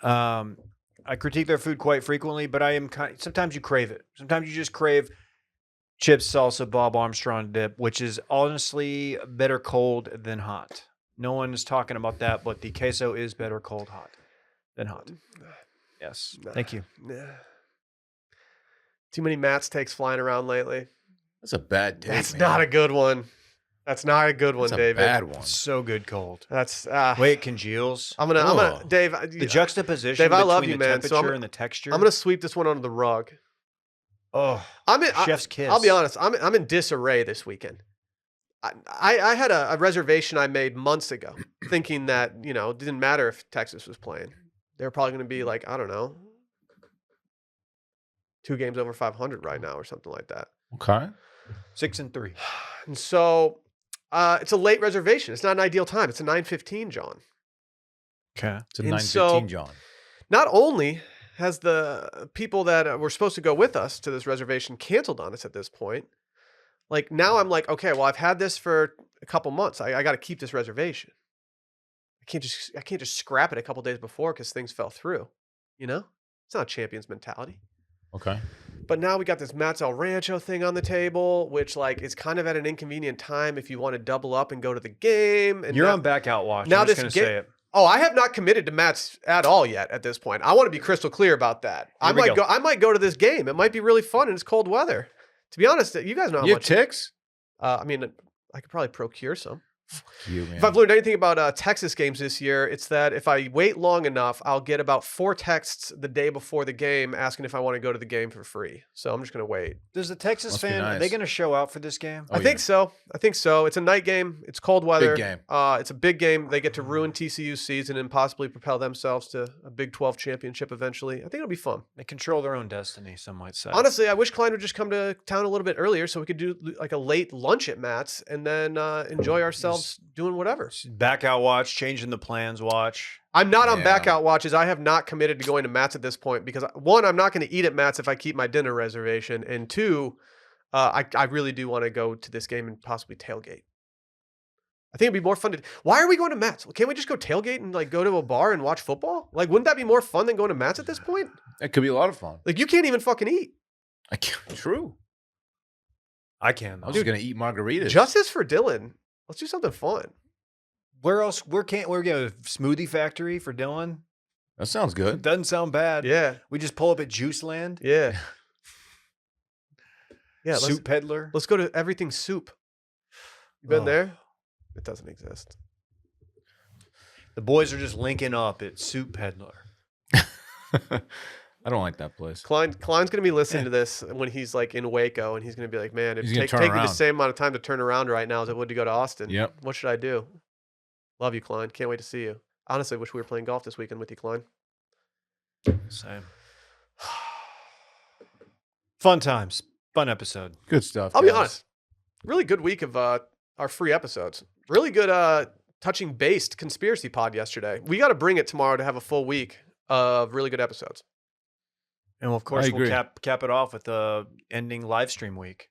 I critique their food quite frequently, but I am sometimes you crave it. Sometimes you just crave chips, salsa, Bob Armstrong dip, which is honestly better cold than hot. No one is talking about that, but the queso is better cold than hot. Yes. Thank you. Nah. Too many Matt's takes flying around lately. That's a bad take. That's man. not a good one. That's not a good one, That's a David. bad one. So good cold. That's Wait, it congeals. I'm gonna Ugh. Dave. The juxtaposition Dave, I between love the you, man. temperature So I'm- and the texture. I'm gonna sweep this one under the rug. Oh, chef's kiss. I'll be honest. I'm in disarray this weekend. I had a reservation I made months ago, thinking that it didn't matter if Texas was playing. They were probably going to be like, I don't know, 2 games over 500 right now or something like that. Okay. 6-3. And so it's a late reservation. It's not an ideal time. It's a 9:15, John. Okay. It's a And 9:15, so- John. Not only has the people that were supposed to go with us to this reservation canceled on us at this point, like now I'm like, okay, well, I've had this for a couple months. I got to keep this reservation. I can't just scrap it a couple days before because things fell through. It's not a champion's mentality. Okay. But now we got this Matt's El Rancho thing on the table, which like is kind of at an inconvenient time if you want to double up and go to the game. And You're now, on back out watch. now I'm just this going to ga- say it. Oh, I have not committed to Mats at all yet at this point. I want to be crystal clear about that. I we might go. go. I might go to this game. It might be really fun and it's cold weather. To be honest, you guys know how You have much. ticks? I mean, I could probably procure some. You, man. If I've learned anything about Texas games this year, it's that if I wait long enough, I'll get about 4 texts the day before the game asking if I want to go to the game for free. So I'm just going to wait. Does the Texas Must be fan, are nice. they going to show out for this game? Oh, I think so. I think so. It's a night game. It's cold weather. Big game. It's a big game. They get to ruin TCU's season and possibly propel themselves to a Big 12 championship eventually. I think it'll be fun. They control their own destiny, some might say. Honestly, I wish Klein would just come to town a little bit earlier so we could do like a late lunch at Matt's and then enjoy ourselves doing whatever. Back out watch, changing the plans watch. I'm not on Yeah. back out watches. I have not committed to going to Matt's at this point because one, I'm not going to eat at Matt's if I keep my dinner reservation, and two, I really do want to go to this game and possibly tailgate. I think it'd be more fun to. Why are we going to Matt's? Can't we just go tailgate and like go to a bar and watch football? Like, wouldn't that be more fun than going to Matt's at this point? It could be a lot of fun. Like, you can't even fucking eat. I can't, true. I can. I was just gonna eat margaritas. Justice for Dylan. Let's do something fun. Where else? We're going to a smoothie factory for Dylan. That sounds It good. doesn't sound bad. Yeah, We just pull up at Juice Land. yeah, yeah. Soup Peddler. Let's go to Everything Soup. You been Oh. there? It doesn't exist. The boys are just linking up at Soup Peddler. I don't like that place. Klein's gonna be listening to this when he's like in Waco, and he's gonna be like, "Man, it'd He's gonna take turn me the around. same amount of time to turn around right now as it would to go to Austin. Yep. What should I do? Love you, Klein. Can't wait to see you. Honestly, wish we were playing golf this weekend with you, Klein. Same. Fun times. Fun episode. Good stuff. I'll be guys. honest. Really good week of our free episodes. Really good touching based conspiracy pod yesterday. We got to bring it tomorrow to have a full week of really good episodes. And of course, I we'll agree. cap it off with the ending live stream week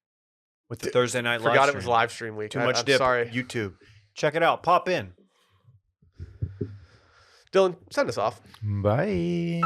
with the Thursday night live Forgot stream. it was live stream week. Too much I'm dip. sorry. YouTube. Check it out. Pop in. Dylan, send us off. Bye.